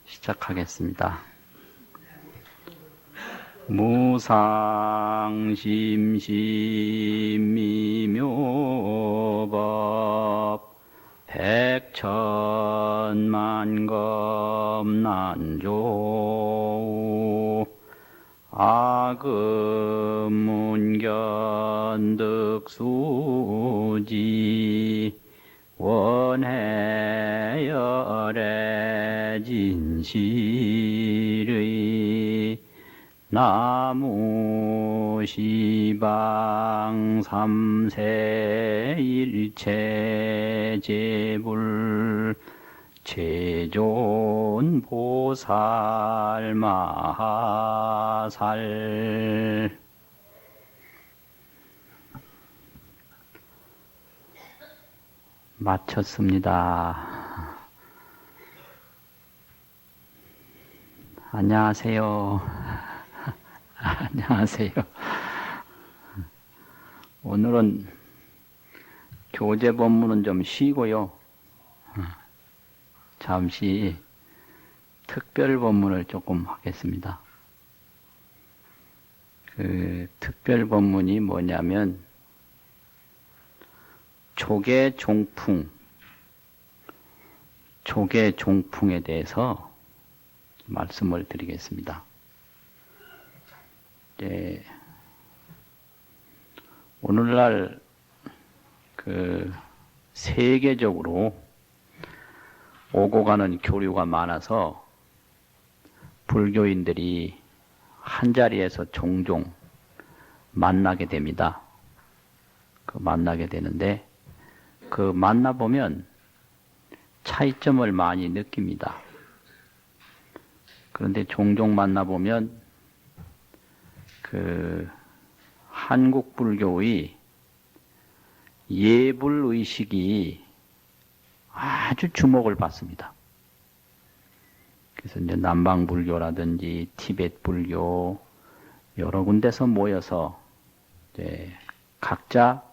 시작하겠습니다. 무상심심미묘법 백천만검난조 아금문견득수지 원해열의 진실의 나무시방 삼세일체제불 제존보살 마하살 마쳤습니다. 안녕하세요. 안녕하세요. 오늘은 교재 본문은 좀 쉬고요. 잠시 특별 본문을 조금 하겠습니다. 그 특별 본문이 뭐냐면 조계종풍에 대해서 말씀을 드리겠습니다. 오늘날 그 세계적으로 오고 가는 교류가 많아서 불교인들이 한자리에서 종종 만나게 됩니다. 만나게 되는데 그 만나보면 차이점을 많이 느낍니다. 그런데 종종 만나보면 그 한국 불교의 예불의식이 아주 주목을 받습니다. 그래서 이제 남방 불교라든지 티베트 불교 여러 군데서 모여서 이제 각자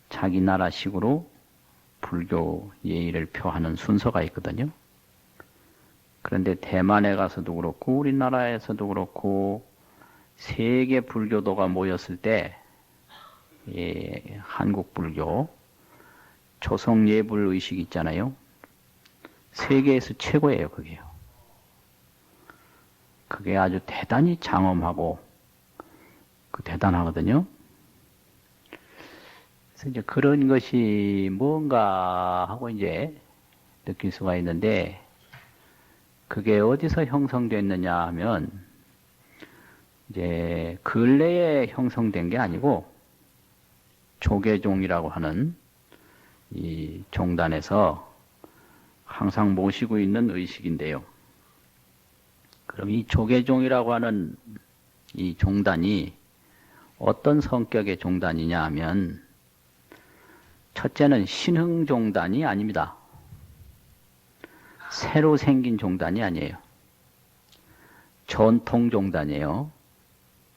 자기 나라식으로 불교 예의를 표하는 순서가 있거든요. 그런데 대만에 가서도 그렇고 우리나라에서도 그렇고 세계 불교도가 모였을 때 한국 불교 조성 예불 의식 있잖아요. 세계에서 최고예요, 그게요. 그게 아주 대단히 장엄하고 대단하거든요. 그래서 이제 그런 것이 뭔가 하고 이제 느낄 수가 있는데 그게 어디서 형성됐느냐 하면 이제 근래에 형성된 게 아니고 조계종이라고 하는 이 종단에서 항상 모시고 있는 의식인데요. 그럼 이 조계종이라고 하는 이 종단이 어떤 성격의 종단이냐 하면 첫째는 신흥종단이 아닙니다. 새로 생긴 종단이 아니에요. 전통종단이에요.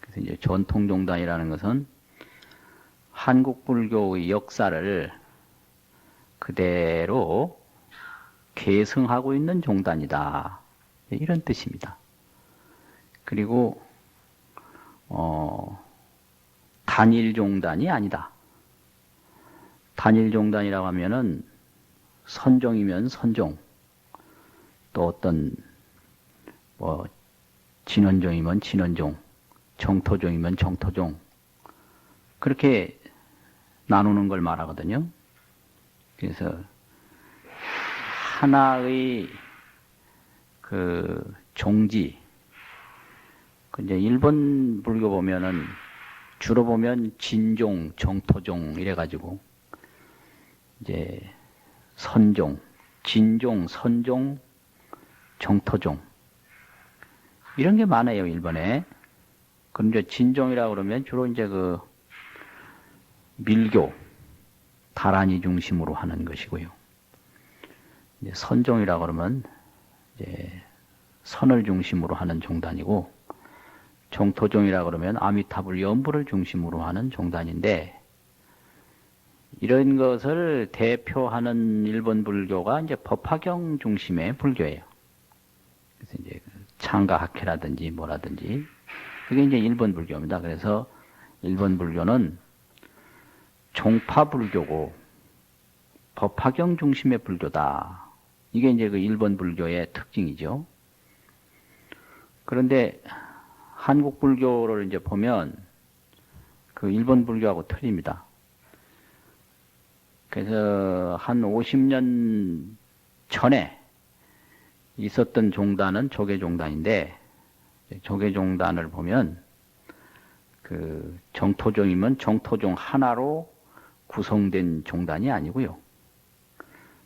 그래서 이제 전통종단이라는 것은 한국 불교의 역사를 그대로 계승하고 있는 종단이다. 이런 뜻입니다. 그리고 단일종단이 아니다. 단일종단이라고 하면은 선종이면 선종, 또 어떤 진원종이면 진원종, 정토종이면 정토종 그렇게 나누는 걸 말하거든요. 그래서 하나의 그 종지, 이제 일본 불교 보면은 주로 보면 진종, 정토종 이래가지고 이제 선종, 진종, 선종, 정토종 이런 게 많아요, 일본에. 그럼 이제 진종이라고 그러면 주로 이제 그 밀교, 다란이 중심으로 하는 것이고요. 이제 선종이라고 그러면 이제 선을 중심으로 하는 종단이고, 정토종이라고 그러면 아미타불 연부를 중심으로 하는 종단인데, 이런 것을 대표하는 일본 불교가 이제 법화경 중심의 불교예요. 창가학회라든지 뭐라든지 그게 이제 일본 불교입니다. 그래서 일본 불교는 종파불교고 법화경 중심의 불교다. 이게 이제 그 일본 불교의 특징이죠. 그런데 한국 불교를 이제 보면 그 일본 불교하고 틀립니다. 그래서 한 50년 전에 있었던 종단은 조계종단인데, 조계종단을 보면 그 정토종이면 정토종 하나로 구성된 종단이 아니고요.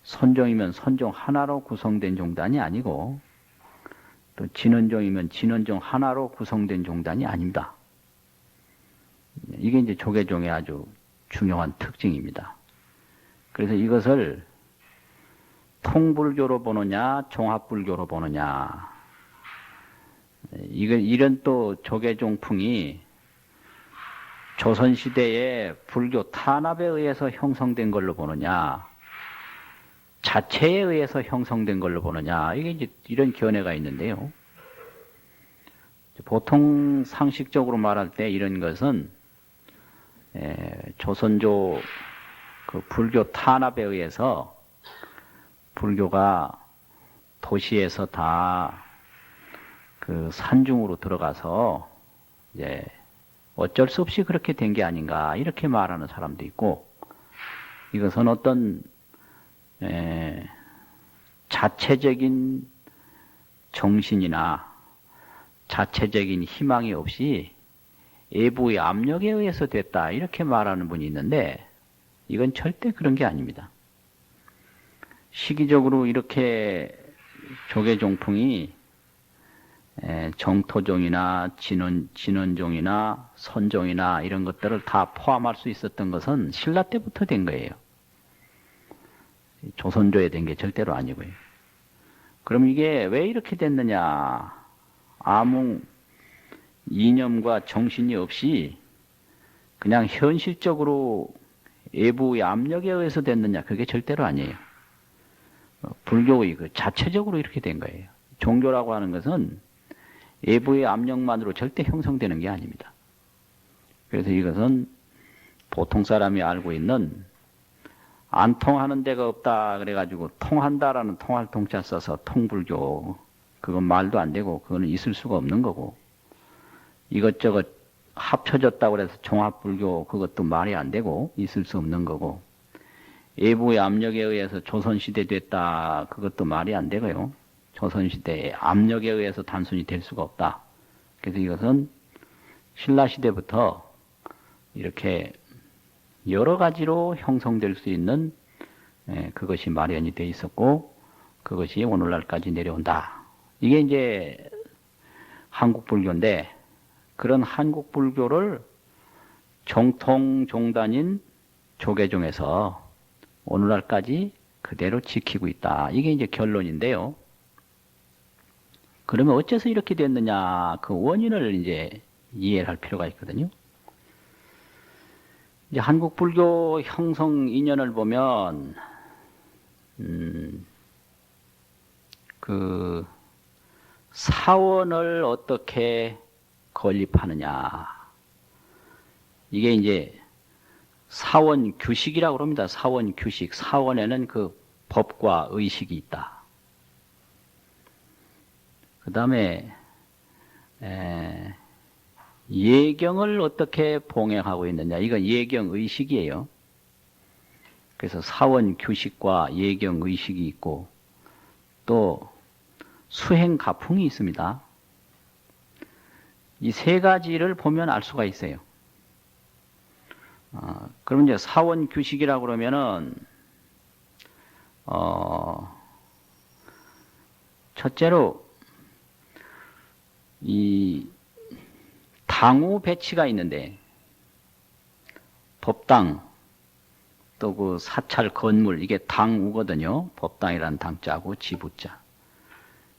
선종이면 선종 하나로 구성된 종단이 아니고, 또 진원종이면 진원종 하나로 구성된 종단이 아닙니다. 이게 이제 조계종의 아주 중요한 특징입니다. 그래서 이것을 통불교로 보느냐, 종합불교로 보느냐, 이런 또 조계종풍이 조선시대의 불교 탄압에 의해서 형성된 걸로 보느냐, 자체에 의해서 형성된 걸로 보느냐, 이게 이제 이런 견해가 있는데요. 보통 상식적으로 말할 때 이런 것은 조선조 그 불교 탄압에 의해서 불교가 도시에서 다 그 산중으로 들어가서 이제 어쩔 수 없이 그렇게 된 게 아닌가 이렇게 말하는 사람도 있고, 이것은 어떤 자체적인 정신이나 자체적인 희망이 없이 외부의 압력에 의해서 됐다 이렇게 말하는 분이 있는데, 이건 절대 그런 게 아닙니다. 시기적으로 이렇게 조계종풍이 정토종이나 진원종이나 선종이나 이런 것들을 다 포함할 수 있었던 것은 신라 때부터 된 거예요. 조선조에 된 게 절대로 아니고요. 그럼 이게 왜 이렇게 됐느냐? 아무 이념과 정신이 없이 그냥 현실적으로 외부의 압력에 의해서 됐느냐? 그게 절대로 아니에요. 불교의 그 자체적으로 이렇게 된 거예요. 종교라고 하는 것은 외부의 압력만으로 절대 형성되는 게 아닙니다. 그래서 이것은 보통 사람이 알고 있는 안 통하는 데가 없다 그래가지고 통한다라는 통할 통자 써서 통불교, 그건 말도 안 되고 그거는 있을 수가 없는 거고, 이것저것 합쳐졌다고 해서 종합불교, 그것도 말이 안 되고 있을 수 없는 거고, 외부의 압력에 의해서 조선시대 됐다, 그것도 말이 안 되고요. 조선시대의 압력에 의해서 단순히 될 수가 없다. 그래서 이것은 신라시대부터 이렇게 여러 가지로 형성될 수 있는 그것이 마련이 되어 있었고, 그것이 오늘날까지 내려온다. 이게 이제 한국불교인데, 그런 한국불교를 정통종단인 조계종에서 오늘날까지 그대로 지키고 있다. 이게 이제 결론인데요. 그러면 어째서 이렇게 됐느냐, 그 원인을 이제 이해를 할 필요가 있거든요. 이제 한국 불교 형성 인연을 보면, 그 사원을 어떻게 건립하느냐, 이게 이제 사원 규식이라고 합니다. 사원 규식. 사원에는 그 법과 의식이 있다. 그 다음에 예경을 어떻게 봉행하고 있느냐, 이건 예경 의식이에요. 그래서 사원 규식과 예경 의식이 있고, 또 수행 가풍이 있습니다. 이 세 가지를 보면 알 수가 있어요. 그럼 이제 사원 규식이라고 그러면은 첫째로 이 당우 배치가 있는데, 법당, 또 그 사찰 건물, 이게 당우거든요. 법당이라는 당자고 지부자.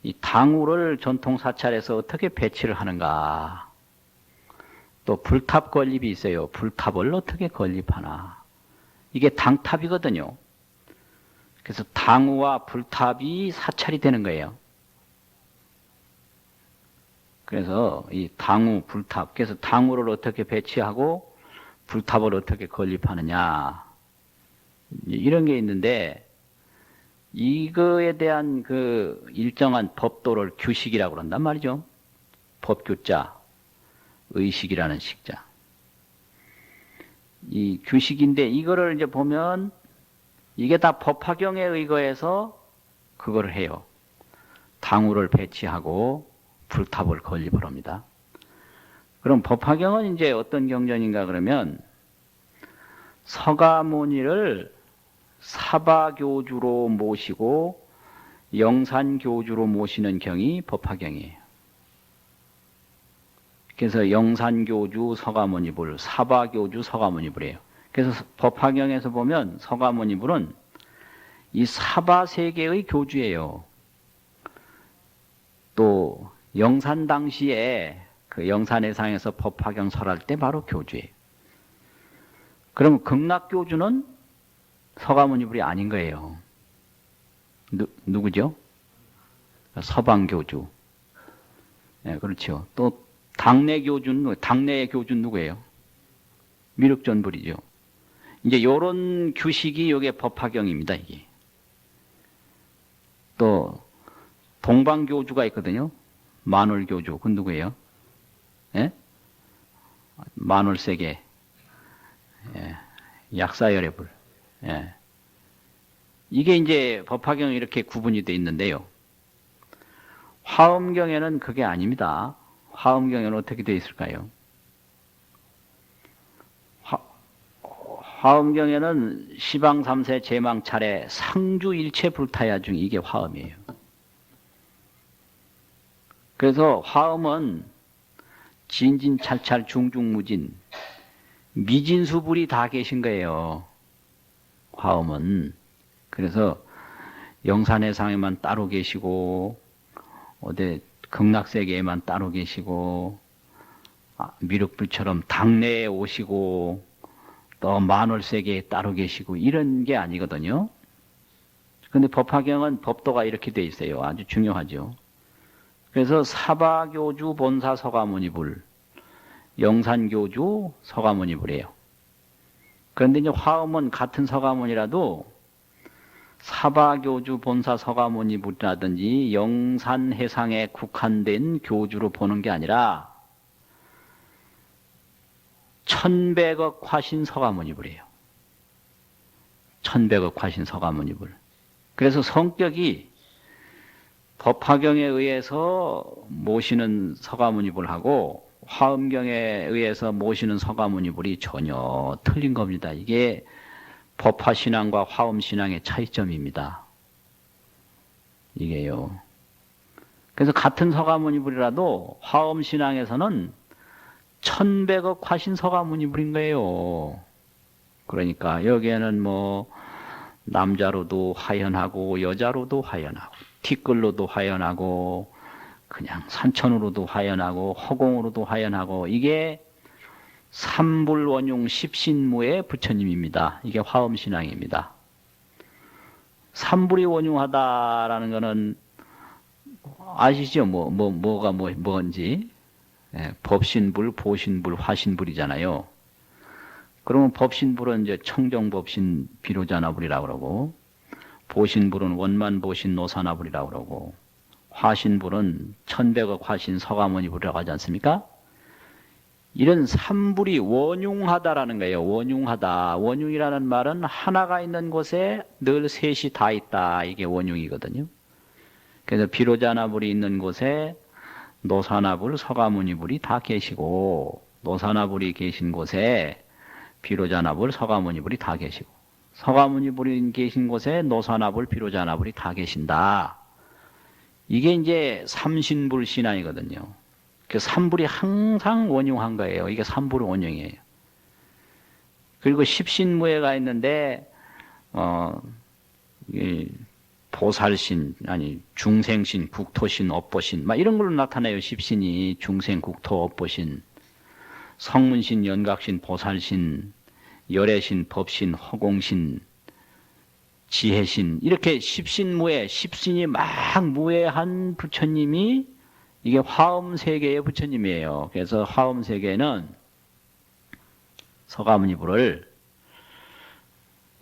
이 당우를 전통 사찰에서 어떻게 배치를 하는가. 또 불탑 건립이 있어요. 불탑을 어떻게 건립하나. 이게 당탑이거든요. 그래서 당우와 불탑이 사찰이 되는 거예요. 그래서 이 당우, 불탑, 그래서 당우를 어떻게 배치하고 불탑을 어떻게 건립하느냐, 이런 게 있는데, 이거에 대한 그 일정한 법도를 규식이라고 그런단 말이죠. 법규자, 의식이라는 식자. 이 규식인데, 이거를 이제 보면, 이게 다 법화경에 의거해서 그걸 해요. 당우를 배치하고 불탑을 건립을 합니다. 그럼 법화경은 이제 어떤 경전인가 그러면 서가모니를 사바교주로 모시고 영산교주로 모시는 경이 법화경이에요. 그래서 영산교주 서가모니불, 사바교주 서가모니불이에요. 그래서 법화경에서 보면 서가모니불은 이 사바세계의 교주예요. 또 영산 당시에 그 영산해상에서 법화경 설할 때 바로 교주예요. 그럼 극락교주는 서가모니불이 아닌 거예요. 누구죠? 서방교주. 네, 그렇죠. 또 당내의 교주는 누구예요? 미륵전불이죠. 이제 요런 규식이 요게 법화경입니다, 이게. 또 동방교주가 있거든요. 만월교주. 그건 누구예요? 예? 만월세계. 예. 약사열애불. 예. 이게 이제 법화경이 이렇게 구분이 되어 있는데요. 화엄경에는 그게 아닙니다. 화엄경에는 어떻게 되어 있을까요? 화엄경에는 시방삼세 제망차례 상주일체 불타야 중 이게 화엄이에요. 그래서 화엄은 진진찰찰 중중무진 미진수불이 다 계신 거예요. 화엄은. 그래서 영산해상에만 따로 계시고 어디 극락세계에만 따로 계시고 미륵불처럼 당내에 오시고 또 만월세계에 따로 계시고 이런 게 아니거든요. 그런데 법화경은 법도가 이렇게 돼 있어요. 아주 중요하죠. 그래서 사바교주 본사 서가모니불, 영산교주 서가모니불이에요. 그런데 이제 화엄은 같은 서가모니라도 사바교주 본사 서가모니불이라든지 영산해상에 국한된 교주로 보는 게 아니라 1100억 화신 서가모니불이에요. 1100억 화신 서가모니불. 그래서 성격이 법화경에 의해서 모시는 서가모니불하고 화엄경에 의해서 모시는 서가모니불이 전혀 틀린 겁니다. 이게 법화신앙과 화엄신앙의 차이점입니다. 이게요. 그래서 같은 서가모니불이라도 화엄신앙에서는 1100억 화신 서가모니불인 거예요. 그러니까 여기에는 뭐 남자로도 화연하고 여자로도 화연하고 티끌로도 화연하고 그냥 산천으로도 화연하고 허공으로도 화연하고 이게 삼불원용 십신무의 부처님입니다. 이게 화엄신앙입니다. 삼불이 원용하다라는 거는 아시죠? 뭐가 뭔지. 예, 법신불, 보신불, 화신불이잖아요. 그러면 법신불은 이제 청정법신 비로자나불이라고 그러고, 보신불은 원만보신 노사나불이라고 그러고, 화신불은 1100억 화신 서가모니불이라고 하지 않습니까? 이런 삼불이 원흉하다라는 거예요. 원흉하다. 원흉이라는 말은 하나가 있는 곳에 늘 셋이 다 있다. 이게 원흉이거든요. 그래서 비로자나불이 있는 곳에 노사나불, 서가모니불이 다 계시고, 노사나불이 계신 곳에 비로자나불, 서가모니불이 다 계시고, 서가모니불이 계신 곳에 노사나불, 비로자나불이 다 계신다. 이게 이제 삼신불 신앙이거든요. 그 삼불이 항상 원흉한 거예요. 이게 삼불 원흉이에요. 그리고 십신무예가 있는데, 보살신, 아니, 중생신, 국토신, 업보신, 막 이런 걸로 나타나요. 십신이. 중생, 국토, 업보신, 성문신, 연각신, 보살신, 열애신, 법신, 허공신, 지혜신. 이렇게 십신무예, 십신이 막 무예한 부처님이 이게 화엄세계의 부처님이에요. 그래서 화엄세계는 서가모니불을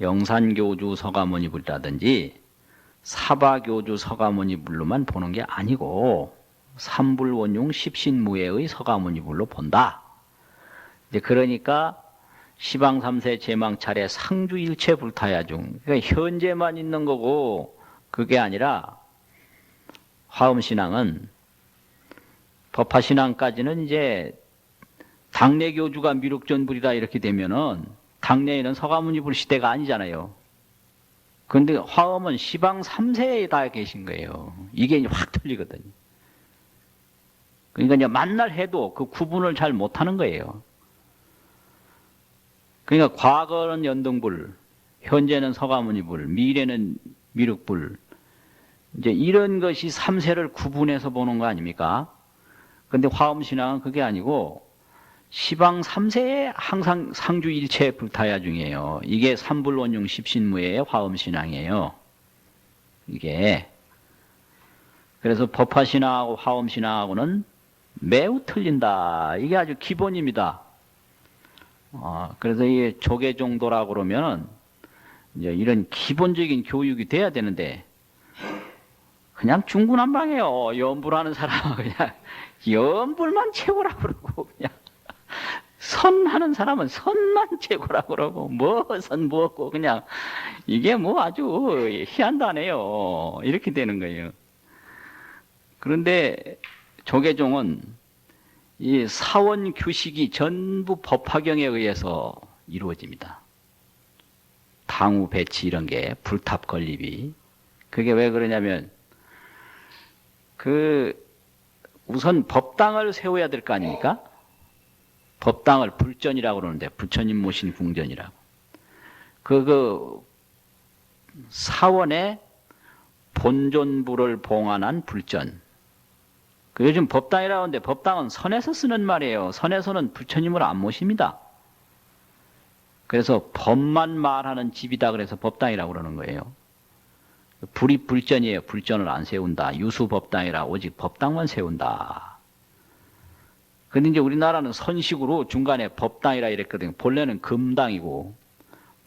영산교주 서가모니불이라든지 사바교주 서가모니불로만 보는 게 아니고 삼불원융 십신무예의 서가모니불로 본다. 이제 그러니까 시방삼세 제망차례 상주일체 불타야중. 그러니까 현재만 있는 거고 그게 아니라 화엄신앙은 법화신앙까지는 이제 당내교주가 미륵전불이다 이렇게 되면은 당내에는 서가모니불 시대가 아니잖아요. 그런데 화엄은 시방 3세에 다 계신 거예요. 이게 이제 확 틀리거든요. 그러니까 이제 만날 해도 그 구분을 잘 못하는 거예요. 그러니까 과거는 연등불, 현재는 서가모니불, 미래는 미륵불, 이제 이런 것이 3세를 구분해서 보는 거 아닙니까? 근데 화엄신앙은 그게 아니고 시방 3세에 항상 상주일체 불타야 중이에요. 이게 삼불원융 십신무예의 화엄신앙이에요. 이게. 그래서 법화신앙하고 화엄신앙하고는 매우 틀린다. 이게 아주 기본입니다. 그래서 이 조계종도라고 그러면 이제 이런 기본적인 교육이 돼야 되는데 그냥 중구난방이에요. 연불하는 사람은 그냥 연불만 최고라고 그러고 그냥 선하는 사람은 선만 최고라고 그러고 뭐 선 뭐고 그냥 이게 뭐 아주 희한하네요. 이렇게 되는 거예요. 그런데 조계종은 이 사원 규식이 전부 법화경에 의해서 이루어집니다. 당우 배치 이런 게 불탑 건립이 그게 왜 그러냐면 우선 법당을 세워야 될 거 아닙니까? 법당을 불전이라고 그러는데 부처님 모신 궁전이라고. 사원의 본존부를 봉안한 불전. 요즘 법당이라고 하는데 법당은 선에서 쓰는 말이에요. 선에서는 부처님을 안 모십니다. 그래서 법만 말하는 집이다 그래서 법당이라고 그러는 거예요. 불이 불전이에요. 불전을 안 세운다. 유수법당이라 오직 법당만 세운다. 근데 이제 우리나라는 선식으로 중간에 법당이라 이랬거든요. 본래는 금당이고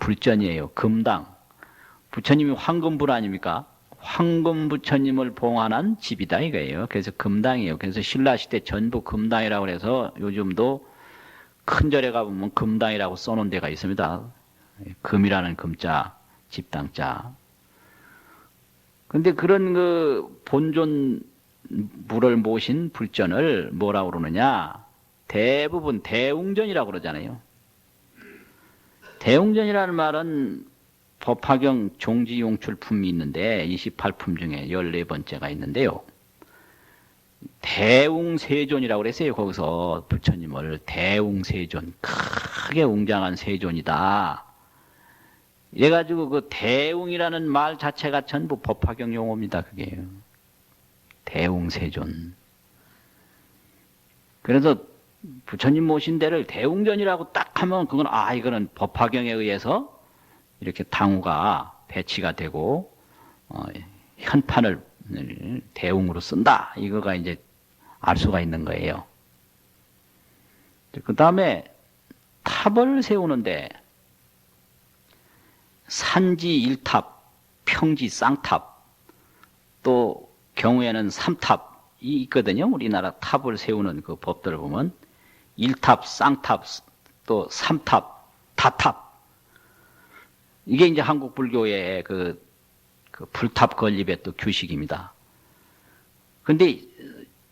불전이에요. 금당. 부처님이 황금불 아닙니까? 황금 부처님을 봉안한 집이다 이거예요. 그래서 금당이에요. 그래서 신라시대 전부 금당이라고 해서 요즘도 큰 절에 가보면 금당이라고 써놓은 데가 있습니다. 금이라는 금자, 집당자. 근데 그런 본존 물을 모신 불전을 뭐라고 그러느냐? 대부분 대웅전이라고 그러잖아요. 대웅전이라는 말은 법화경 종지용출품이 있는데 28품 중에 14번째가 있는데요. 대웅세존이라고 그랬어요. 거기서 부처님을 대웅세존, 크게 웅장한 세존이다. 이래가지고 그 대웅이라는 말 자체가 전부 법화경 용어입니다. 그게요. 대웅세존. 그래서 부처님 모신 데를 대웅전이라고 딱 하면 그건 이거는 법화경에 의해서 이렇게 당우가 배치가 되고 현판을 대웅으로 쓴다. 이거가 이제 알 수가 있는 거예요. 그 다음에 탑을 세우는데 산지 일탑, 평지 쌍탑, 또 경우에는 삼탑이 있거든요. 우리나라 탑을 세우는 그 법들을 보면 일탑, 쌍탑, 또 삼탑, 다탑. 이게 이제 한국 불교의 그 불탑 건립의 또 규식입니다. 근데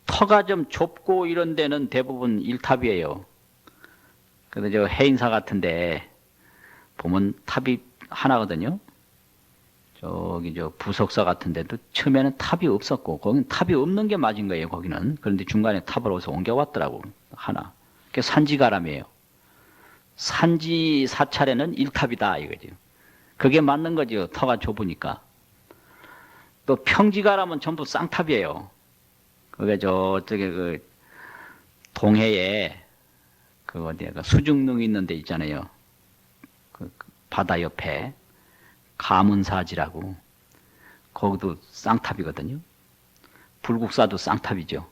터가 좀 좁고 이런 데는 대부분 일탑이에요. 그래서 저 해인사 같은데 보면 탑이 하나거든요. 저기 저 부석사 같은 데도 처음에는 탑이 없었고 거기는 탑이 없는 게 맞은 거예요. 거기는. 그런데 중간에 탑을 어디서 옮겨왔더라고. 하나. 그게 산지가람이에요. 산지 사찰에는 일탑이다 이거죠. 그게 맞는 거죠. 터가 좁으니까. 또 평지가람은 전부 쌍탑이에요. 그게 저쪽에 동해에 어디야 수중릉 있는 데 있잖아요. 그 바다 옆에 가문사지라고 거기도 쌍탑이거든요. 불국사도 쌍탑이죠.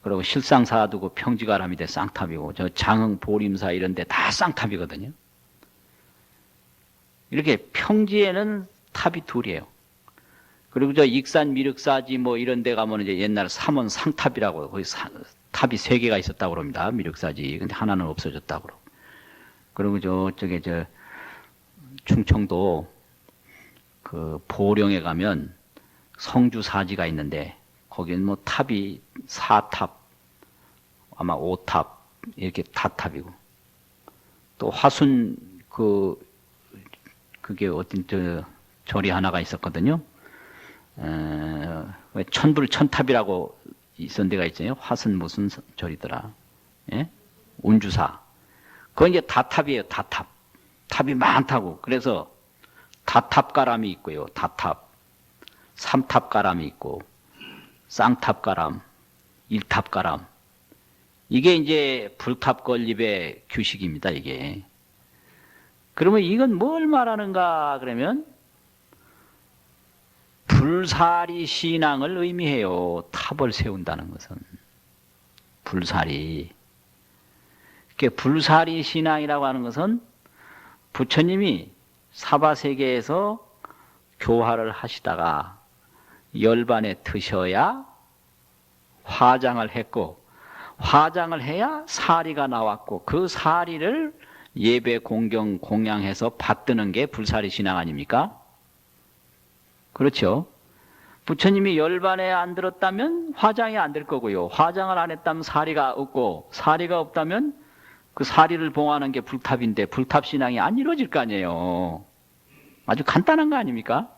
그리고 실상사두고 평지가람이 돼 쌍탑이고, 저 장흥 보림사 이런 데 다 쌍탑이거든요. 이렇게 평지에는 탑이 둘이에요. 그리고 저 익산 미륵사지 뭐 이런 데 가면 이제 옛날 삼원 상탑이라고 거기 탑이 3개가 있었다고 그럽니다. 미륵사지. 근데 하나는 없어졌다고 그러고. 그리고 저쪽에 저 충청도 그 보령에 가면 성주사지가 있는데 거기는 뭐 탑이 4탑, 아마 5탑 이렇게 다 탑이고, 또 화순 그게 어떤 저 절이 하나가 있었거든요. 천불천탑이라고 있었던 데가 있잖아요. 화순 무슨 절이더라. 예? 운주사. 그건 이제 다탑이에요. 다탑. 탑이 많다고. 그래서 다탑가람이 있고요. 다탑. 삼탑가람이 있고, 쌍탑가람, 일탑가람. 이게 이제 불탑 건립의 규식입니다. 이게. 그러면 이건 뭘 말하는가 그러면 불사리 신앙을 의미해요. 탑을 세운다는 것은. 불사리. 이렇게 불사리 신앙이라고 하는 것은 부처님이 사바세계에서 교화를 하시다가 열반에 드셔야 화장을 했고, 화장을 해야 사리가 나왔고, 그 사리를 예배 공경 공양해서 받드는 게 불사리 신앙 아닙니까? 그렇죠? 부처님이 열반에 안 들었다면 화장이 안 될 거고요. 화장을 안 했다면 사리가 없고, 사리가 없다면 그 사리를 봉하는 게 불탑인데 불탑 신앙이 안 이루어질 거 아니에요. 아주 간단한 거 아닙니까?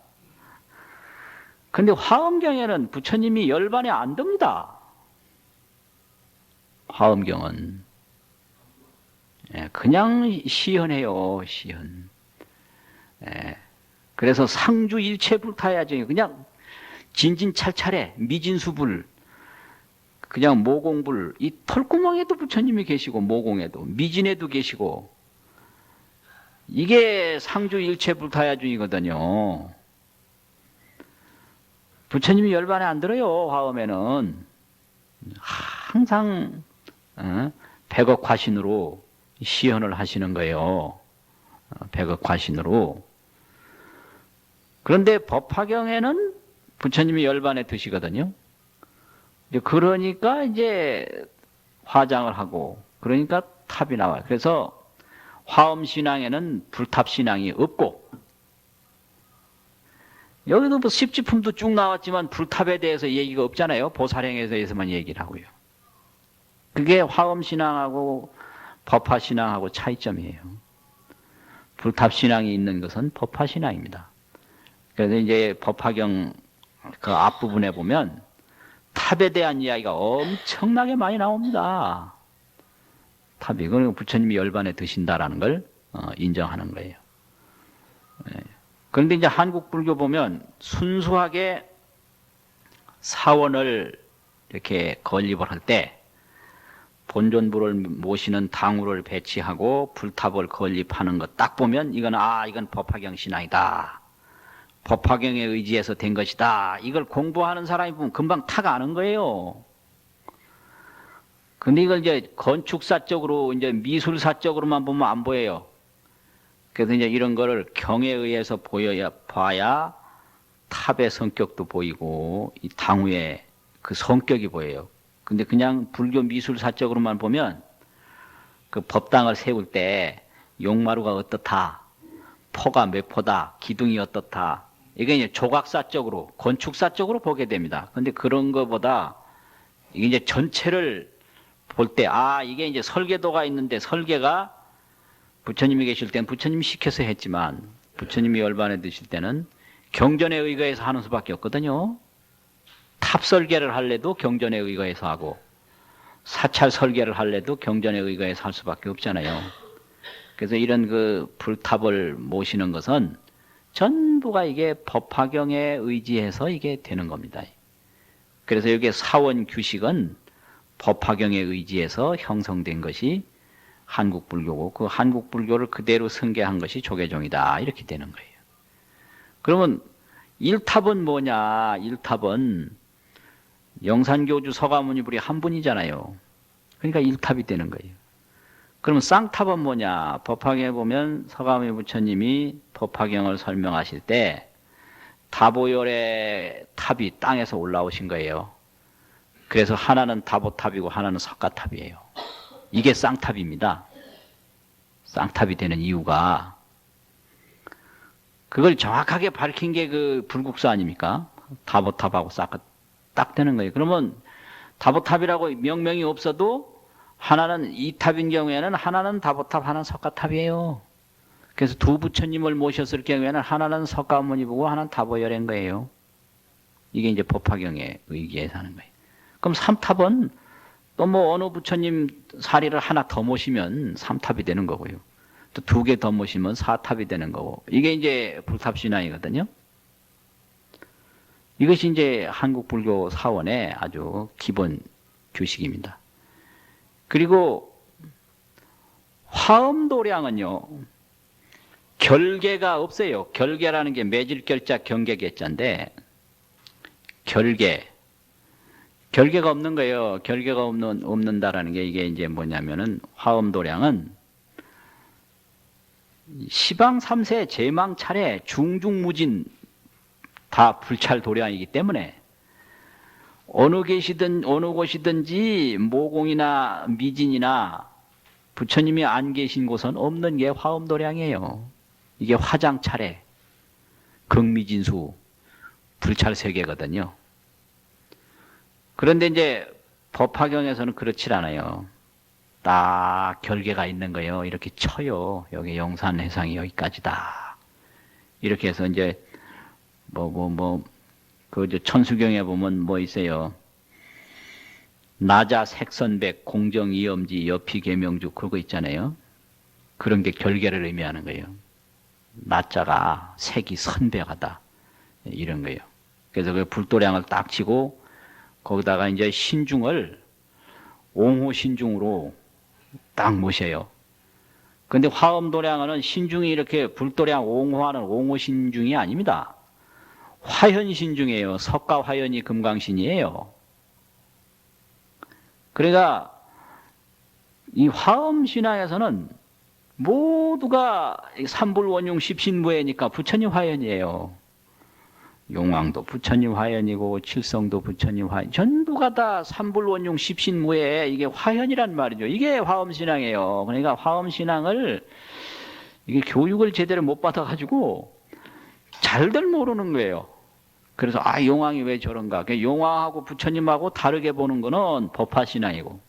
근데 화엄경에는 부처님이 열반에 안 듭니다. 화엄경은 그냥 시연해요. 시연. 그래서 상주 일체 불타야죠. 그냥 진진찰찰해. 미진수불, 그냥 모공불. 이 털구멍에도 부처님이 계시고, 모공에도, 미진에도 계시고, 이게 상주 일체 불타야중이거든요. 부처님이 열반에 안 들어요. 화엄에는 항상 백억 화신으로 시연을 하시는 거예요. 백억 화신으로. 그런데 법화경에는 부처님이 열반에 드시거든요. 그러니까 이제 화장을 하고, 그러니까 탑이 나와요. 그래서 화엄신앙에는 불탑신앙이 없고, 여기도 뭐 십지품도 쭉 나왔지만 불탑에 대해서 얘기가 없잖아요. 보살행에 대해서만 얘기를 하고요. 그게 화엄신앙하고 법화신앙하고 차이점이에요. 불탑신앙이 있는 것은 법화신앙입니다. 그래서 이제 법화경 그 앞부분에 보면 탑에 대한 이야기가 엄청나게 많이 나옵니다. 탑이. 그러니까 부처님이 열반에 드신다라는 걸 인정하는 거예요. 그런데 이제 한국 불교 보면 순수하게 사원을 이렇게 건립을 할 때 본존부를 모시는 당우를 배치하고 불탑을 건립하는 것 딱 보면 이건 법화경 신앙이다. 법화경에 의지해서 된 것이다. 이걸 공부하는 사람이 보면 금방 탁 아는 거예요. 근데 이걸 이제 건축사적으로, 이제 미술사적으로만 보면 안 보여요. 그래서 이제 이런 거를 경에 의해서 봐야 탑의 성격도 보이고, 이 당우의 그 성격이 보여요. 근데 그냥 불교 미술사적으로만 보면 그 법당을 세울 때 용마루가 어떻다, 포가 몇 포다, 기둥이 어떻다, 이게 이제 조각사적으로, 건축사적으로 보게 됩니다. 근데 그런 거보다 이게 이제 전체를 볼 때, 이게 이제 설계도가 있는데, 설계가 부처님이 계실 때는 부처님이 시켜서 했지만, 부처님이 열반에 드실 때는 경전에 의거해서 하는 수밖에 없거든요. 탑 설계를 할래도 경전에 의거해서 하고, 사찰 설계를 할래도 경전에 의거해서 할 수밖에 없잖아요. 그래서 이런 그 불탑을 모시는 것은 전부가 이게 법화경에 의지해서 이게 되는 겁니다. 그래서 여기에 사원 규식은 법화경에 의지해서 형성된 것이 한국 불교고, 그 한국 불교를 그대로 승계한 것이 조계종이다. 이렇게 되는 거예요. 그러면 일탑은 뭐냐? 일탑은 영산교주 서가모니불이 한 분이잖아요. 그러니까 일탑이 되는 거예요. 그러면 쌍탑은 뭐냐? 법화경에 보면 서가모니 부처님이 법화경을 설명하실 때 다보열의 탑이 땅에서 올라오신 거예요. 그래서 하나는 다보탑이고 하나는 석가탑이에요. 이게 쌍탑입니다. 쌍탑이 되는 이유가 그걸 정확하게 밝힌 게 그 불국사 아닙니까? 다보탑하고 싹 딱 되는 거예요. 그러면 다보탑이라고 명명이 없어도 하나는 이 탑인 경우에는 하나는 다보탑, 하나는 석가탑이에요. 그래서 두 부처님을 모셨을 경우에는 하나는 석가모니부고 하나는 다보열인 거예요. 이게 이제 법화경에 의기해서 하는 거예요. 그럼 삼탑은 또 뭐 어느 부처님 사리를 하나 더 모시면 삼탑이 되는 거고요. 또 두 개 더 모시면 사탑이 되는 거고. 이게 이제 불탑신앙이거든요. 이것이 이제 한국 불교 사원의 아주 기본 규식입니다. 그리고 화엄도량은요, 결계가 없어요. 결계라는 게 매질결자 경계계자인데, 결계가 없는 거예요. 결계가 없는다라는 게 이게 이제 뭐냐면은 화엄도량은 시방 3세 제망 차례 중중무진 다 불찰도량이기 때문에 어느 곳이든지 모공이나 미진이나 부처님이 안 계신 곳은 없는 게 화엄도량이에요. 이게 화장 차례, 극미진수, 불찰 세계거든요. 그런데 이제 법화경에서는 그렇지 않아요. 딱 결계가 있는 거예요. 이렇게 쳐요. 여기 영산해상이 여기까지다. 이렇게 해서 이제 그 천수경에 보면 뭐 있어요. 나자 색선백 공정 이엄지 여피 계명주 그거 있잖아요. 그런 게 결계를 의미하는 거예요. 나자가 색이 선백하다 이런 거예요. 그래서 그 불도량을 딱 치고 거기다가 이제 신중을 옹호 신중으로 딱 모셔요. 근데 화엄도량은 신중이 이렇게 불도량 옹호하는 옹호 신중이 아닙니다. 화현신중이에요. 석가화현이 금강신이에요. 그러니까 이 화엄신앙에서는 모두가 삼불원용 십신무예니까 부처님 화현이에요. 용왕도 부처님 화현이고 칠성도 부처님 화현, 전부가 다 삼불원용 십신무예, 이게 화현이란 말이죠. 이게 화엄신앙이에요. 그러니까 화엄신앙을 이게 교육을 제대로 못 받아가지고 잘들 모르는 거예요. 그래서 용왕이 왜 저런가? 용왕하고 부처님하고 다르게 보는 거는 법화신앙이고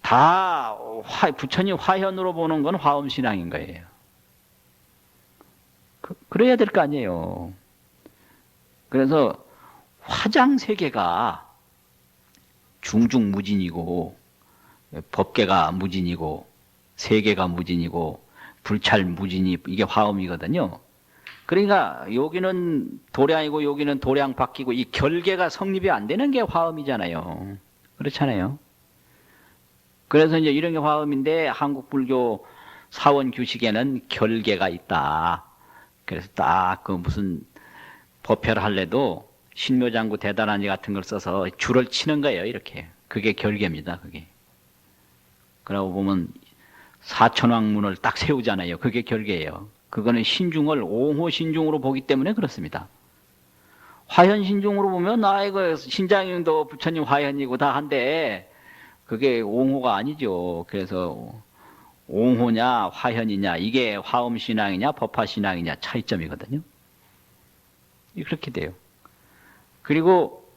다 부처님 화현으로 보는 건 화엄신앙인 거예요. 그래야 될 거 아니에요. 그래서 화장세계가 중중무진이고 법계가 무진이고 세계가 무진이고 불찰무진이 이게 화엄이거든요. 그러니까 여기는 도량이고 여기는 도량 바뀌고 이 결계가 성립이 안 되는 게 화엄이잖아요. 그렇잖아요. 그래서 이제 이런 게 화엄인데 한국 불교 사원 규식에는 결계가 있다. 그래서 딱 그 무슨 법회를 할래도 신묘장구 대단한지 같은 걸 써서 줄을 치는 거예요. 이렇게. 그게 결계입니다. 그게. 그러고 보면 사천왕문을 딱 세우잖아요. 그게 결계예요. 그거는 신중을 옹호 신중으로 보기 때문에 그렇습니다. 화현 신중으로 보면 이거 신장님도 부처님 화현이고 다 한데 그게 옹호가 아니죠. 그래서 옹호냐 화현이냐 이게 화엄신앙이냐 법화신앙이냐 차이점이거든요. 그렇게 돼요. 그리고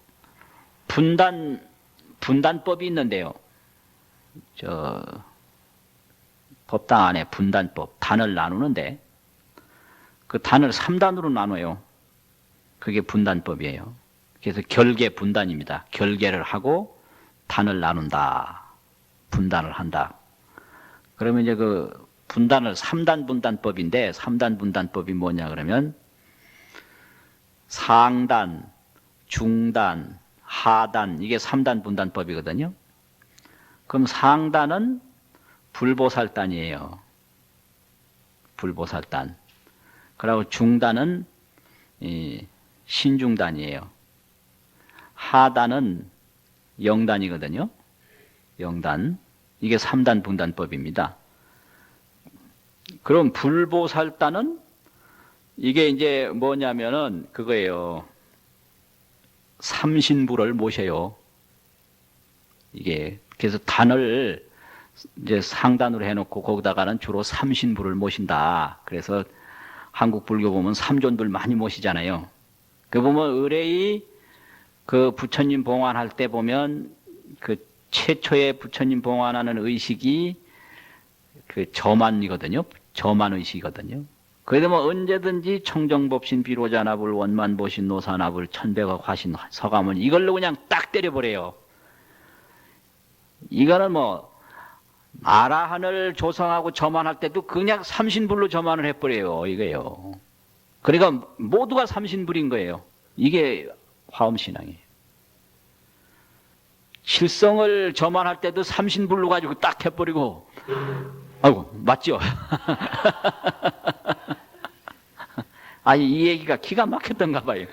분단법이 있는데요. 법당 안에 분단법, 단을 나누는데 그 단을 3단으로 나눠요. 그게 분단법이에요. 그래서 결계 분단입니다. 결계를 하고 단을 나눈다. 분단을 한다. 그러면 이제 그 분단을 3단 분단법인데 3단 분단법이 뭐냐 그러면 상단, 중단, 하단 이게 3단 분단법이거든요. 그럼 상단은 불보살단이에요. 불보살단. 그리고 중단은 신중단이에요. 하단은 영단이거든요. 영단. 이게 3단 분단법입니다. 그럼 불보살단은 이게 이제 뭐냐면은 그거예요. 삼신부를 모셔요. 이게 그래서 단을 이제 상단으로 해놓고 거기다가는 주로 삼신부를 모신다. 그래서 한국 불교 보면 삼존들 많이 모시잖아요. 그 보면 의뢰이 그 부처님 봉안할 때 보면 그 최초의 부처님 봉안하는 의식이 그 저만이거든요. 저만 의식이거든요. 그래도 뭐 언제든지 청정법신 비로자납을 원만보신 노사납을 천백억 화신 서가문 이걸로 그냥 딱 때려버려요. 이거는 뭐 아라한을 조성하고 저만할 때도 그냥 삼신불로 저만을 해버려요. 이거예요. 그러니까 모두가 삼신불인 거예요. 이게 화엄신앙이에요. 실성을 저만할 때도 삼신불로 가지고 딱 해버리고 아이고 맞죠? 아니 이 얘기가 기가 막혔던가 봐요.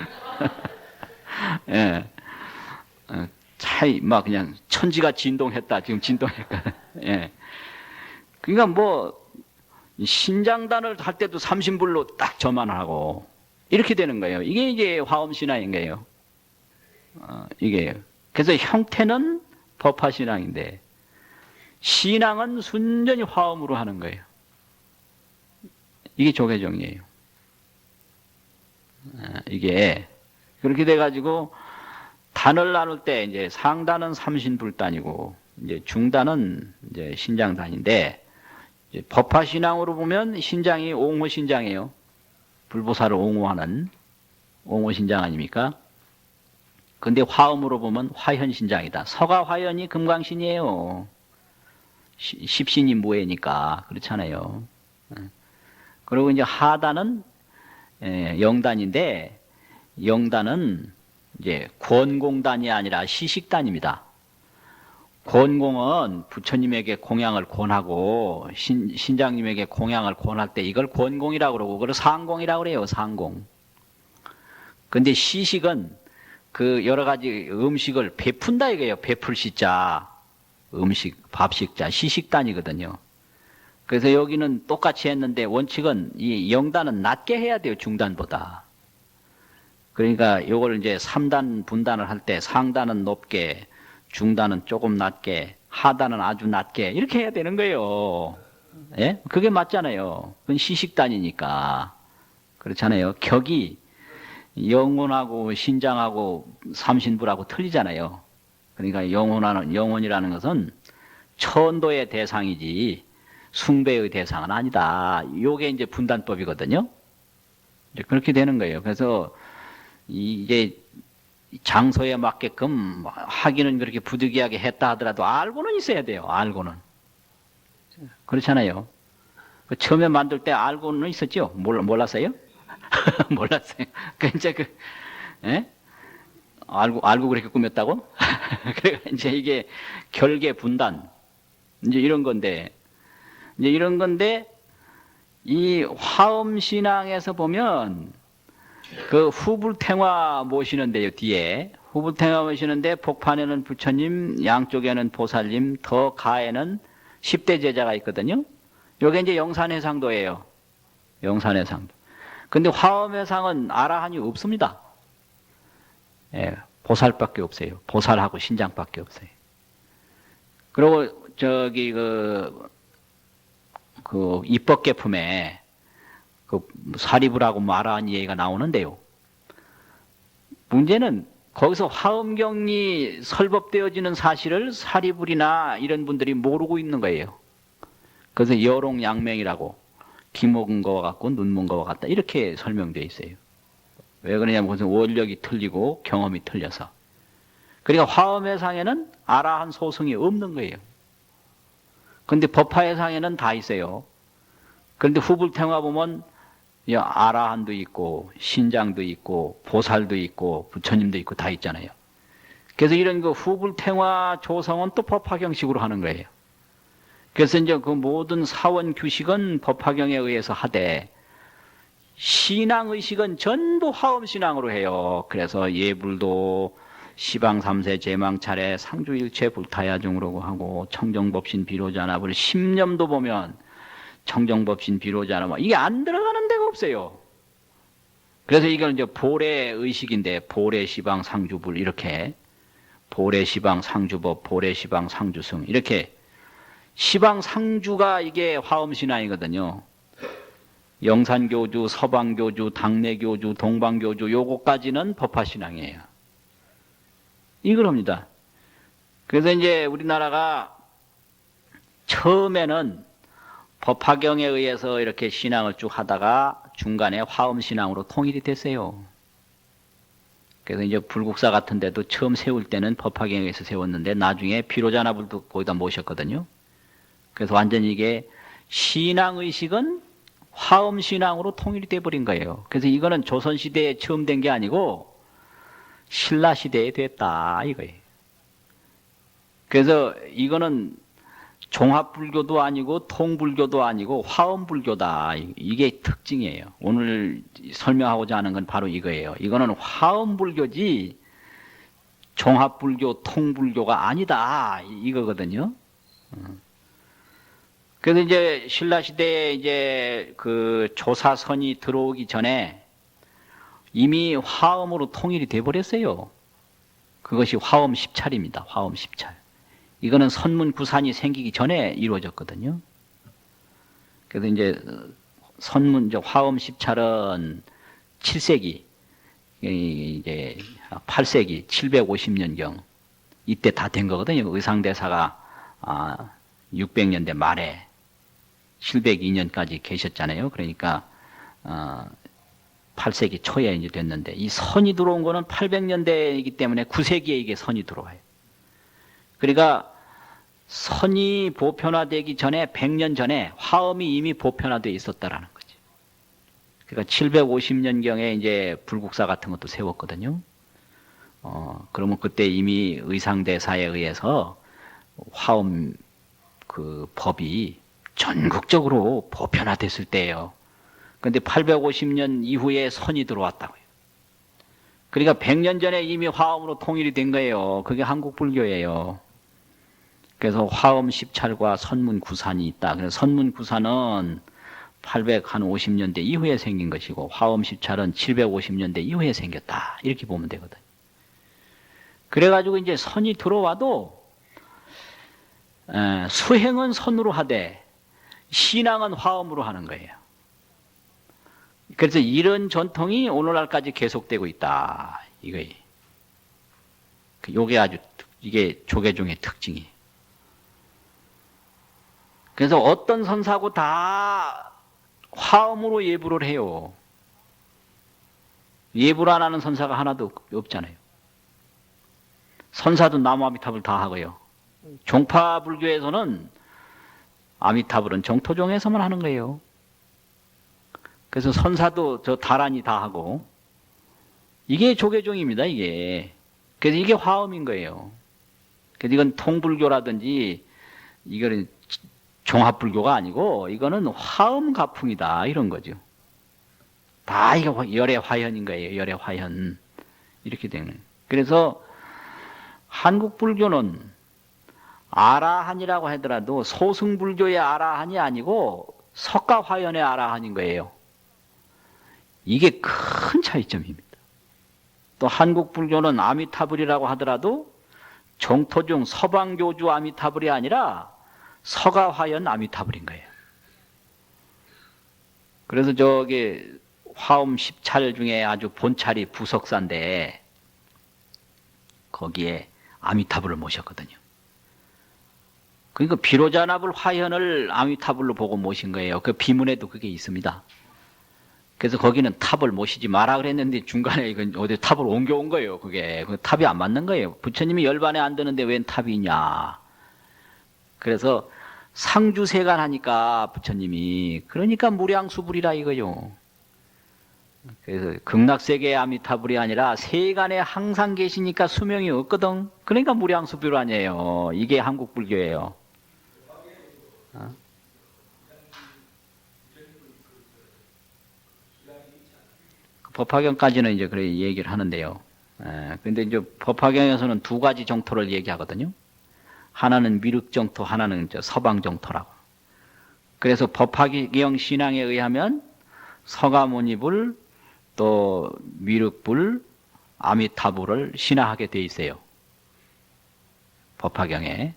예. 차이 막 그냥 천지가 진동했다. 지금 진동했다. 예. 그러니까 뭐 신장단을 할 때도 삼신불로 딱 저만하고 이렇게 되는 거예요. 이게 이제 화엄신앙인 거예요. 이게 그래서 형태는 법화신앙인데 신앙은 순전히 화엄으로 하는 거예요. 이게 조계종이에요. 이게 그렇게 돼가지고 단을 나눌 때 이제 상단은 삼신불단이고 이제 중단은 이제 신장단인데 이제 법화신앙으로 보면 신장이 옹호신장이에요. 불보살을 옹호하는 옹호신장 아닙니까? 근데 화엄으로 보면 화현신장이다. 서가화현이 금강신이에요. 십신이 무해니까 그렇잖아요. 그리고 이제 하단은 영단인데 영단은 이제 권공단이 아니라 시식단입니다. 권공은 부처님에게 공양을 권하고 신장님에게 공양을 권할 때 이걸 권공이라고 그러고 그걸 상공이라고 그래요. 상공. 근데 시식은 그 여러 가지 음식을 베푼다 이거예요. 베풀 시자. 음식, 밥식자, 시식단이거든요. 그래서 여기는 똑같이 했는데 원칙은 이 영단은 낮게 해야 돼요. 중단보다. 그러니까 요걸 이제 3단 분단을 할 때 상단은 높게, 중단은 조금 낮게, 하단은 아주 낮게 이렇게 해야 되는 거예요. 예? 그게 맞잖아요. 그건 시식단이니까. 그렇잖아요. 격이 영혼하고 신장하고 삼신불하고 틀리잖아요. 그러니까 영혼이라는 것은 천도의 대상이지 숭배의 대상은 아니다. 요게 이제 분단법이거든요. 이제 그렇게 되는 거예요. 그래서 이제 장소에 맞게끔 하기는 그렇게 부득이하게 했다 하더라도 알고는 있어야 돼요. 알고는. 그렇잖아요. 처음에 만들 때 알고는 있었죠? 몰랐어요? 몰랐어요. 이제 예? 알고 그렇게 꾸몄다고? 그래 이제 이게 결계 분단 이제 이런 건데 이 화엄 신앙에서 보면 그 후불탱화 모시는데요. 뒤에 후불탱화 모시는데 복판에는 부처님, 양쪽에는 보살님, 더 가에는 10대 제자가 있거든요. 요게 이제 영산해상도예요. 영산해상도. 근데 화엄해상은 아라한이 없습니다. 예, 보살밖에 없어요. 보살하고 신장밖에 없어요. 그리고 저기 그 입법계품에 그 사리불하고 아라한 얘기가 나오는데요. 문제는 거기서 화엄경이 설법되어지는 사실을 사리불이나 이런 분들이 모르고 있는 거예요. 그래서 여롱양맹이라고 기 먹은 거와 같고 눈 먹은 거와 같다 이렇게 설명되어 있어요. 왜 그러냐면 무슨 원력이 틀리고 경험이 틀려서. 그러니까 화엄해상에는 아라한 소승이 없는 거예요. 근데 법화해상에는 다 있어요. 그런데 후불탱화 보면 아라한도 있고 신장도 있고 보살도 있고 부처님도 있고 다 있잖아요. 그래서 이런 그 후불탱화 조성은 또 법화경식으로 하는 거예요. 그래서 이제 그 모든 사원 규식은 법화경에 의해서 하되 신앙의식은 전부 화엄신앙으로 해요. 그래서 예불도 시방 삼세 제망차례 상주일체 불타야중으로 하고 청정법신 비로자납을 10년도 보면 청정법신 비로자납 이게 안 들어가는 데가 없어요. 그래서 이건 이제 보례 의식인데 보례 시방 상주불 이렇게 보례 시방 상주법 보례 시방 상주승 이렇게 시방 상주가 이게 화엄신앙이거든요. 영산교주, 서방교주, 당내교주, 동방교주 요거까지는 법화신앙이에요. 이걸 합니다. 그래서 이제 우리나라가 처음에는 법화경에 의해서 이렇게 신앙을 쭉 하다가 중간에 화엄신앙으로 통일이 됐어요. 그래서 이제 불국사 같은 데도 처음 세울 때는 법화경에 의해서 세웠는데 나중에 비로자나불도 거기다 모셨거든요. 그래서 완전히 이게 신앙의식은 화엄신앙으로 통일이 돼버린 거예요. 그래서 이거는 조선시대에 처음 된 게 아니고 신라시대에 됐다 이거예요. 그래서 이거는 종합불교도 아니고 통불교도 아니고 화엄불교다. 이게 특징이에요. 오늘 설명하고자 하는 건 바로 이거예요. 이거는 화엄불교지 종합불교, 통불교가 아니다. 이거거든요. 그래서 이제 신라시대에 이제 그 조사선이 들어오기 전에 이미 화엄으로 통일이 돼버렸어요. 그것이 화엄 10차례입니다. 화엄 10차례. 이거는 선문구산이 생기기 전에 이루어졌거든요. 그래서 이제 화엄 10차례는 7세기, 이제 8세기, 750년경 이때 다 된 거거든요. 의상대사가 600년대 말에 702년까지 계셨잖아요. 그러니까 8세기 초에 이제 됐는데 이 선이 들어온 거는 800년대이기 때문에 9세기에 이게 선이 들어와요. 그러니까 선이 보편화되기 전에 100년 전에 화엄이 이미 보편화되어 있었다라는 거지. 그러니까 750년경에 이제 불국사 같은 것도 세웠거든요. 그러면 그때 이미 의상대사에 의해서 화엄 그 법이 전국적으로 보편화됐을 때예요. 그런데 850년 이후에 선이 들어왔다고요. 그러니까 100년 전에 이미 화엄으로 통일이 된 거예요. 그게 한국 불교예요. 그래서 화엄 10찰과 선문구산이 있다. 그래서 선문구산은 850년대 이후에 생긴 것이고 화엄 10찰은 750년대 이후에 생겼다. 이렇게 보면 되거든. 그래가지고 이제 선이 들어와도 수행은 선으로 하되 신앙은 화엄으로 하는 거예요. 그래서 이런 전통이 오늘날까지 계속되고 있다. 이거예요. 요게 아주 이게 조계종의 특징이에요. 그래서 어떤 선사고 다 화엄으로 예불을 해요. 예불 안 하는 선사가 하나도 없잖아요. 선사도 나무 아미타불 다 하고요. 종파 불교에서는 아미타불은 정토종에서만 하는 거예요. 그래서 선사도 저 다란이 다 하고 이게 조계종입니다. 이게 그래서 이게 화엄인 거예요. 그래서 이건 통불교라든지 이거는 종합불교가 아니고 이거는 화엄 가풍이다 이런 거죠. 다 이게 열애화현인 거예요. 열애화현 이렇게 되는 거예요. 그래서 한국 불교는 아라한이라고 하더라도 소승불교의 아라한이 아니고 석가화현의 아라한인 거예요. 이게 큰 차이점입니다. 또 한국 불교는 아미타불이라고 하더라도 정토중 서방교주 아미타불이 아니라 서가화현 아미타불인 거예요. 그래서 저기 화엄 10찰 중에 아주 본찰이 부석사인데 거기에 아미타불을 모셨거든요. 그러니까 비로자나불 화현을 아미타불로 보고 모신 거예요. 그 비문에도 그게 있습니다. 그래서 거기는 탑을 모시지 마라 그랬는데 중간에 이건 어디 탑을 옮겨온 거예요. 그게 그 탑이 안 맞는 거예요. 부처님이 열반에 안 드는데 웬 탑이 있냐. 그래서 상주세간 하니까 부처님이 그러니까 무량수불이라 이거요. 그래서 극락세계의 아미타불이 아니라 세간에 항상 계시니까 수명이 없거든. 그러니까 무량수불 아니에요. 이게 한국 불교예요. 법화경까지는 이제 그래 얘기를 하는데요. 근데 이제 법화경에서는 두 가지 정토를 얘기하거든요. 하나는 미륵 정토, 하나는 이제 서방 정토라고. 그래서 법화경 신앙에 의하면 서가모니불, 또 미륵불, 아미타불을 신화하게 돼 있어요. 법화경에.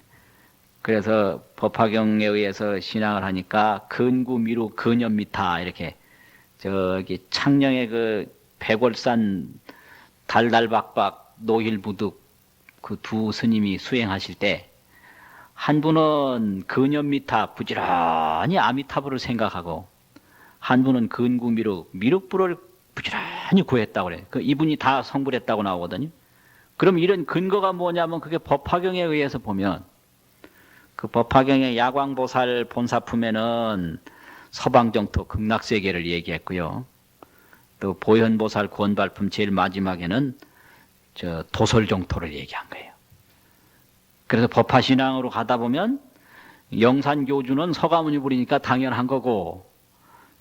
그래서 법화경에 의해서 신앙을 하니까 근구, 미륵, 근염미타 이렇게 저기 창녕의 그 백월산 달달박박 노일부득 그 두 스님이 수행하실 때 한 분은 근염미타 부지런히 아미타불을 생각하고 한 분은 근구, 미륵, 미륵불을 부지런히 구했다고 그래요. 그 이분이 다 성불했다고 나오거든요. 그럼 이런 근거가 뭐냐면 그게 법화경에 의해서 보면 그 법화경의 야광보살 본사품에는 서방정토 극락세계를 얘기했고요. 또 보현보살 구원발품 제일 마지막에는 저 도솔정토를 얘기한 거예요. 그래서 법화신앙으로 가다 보면 영산교주는 서가모니불이니까 당연한 거고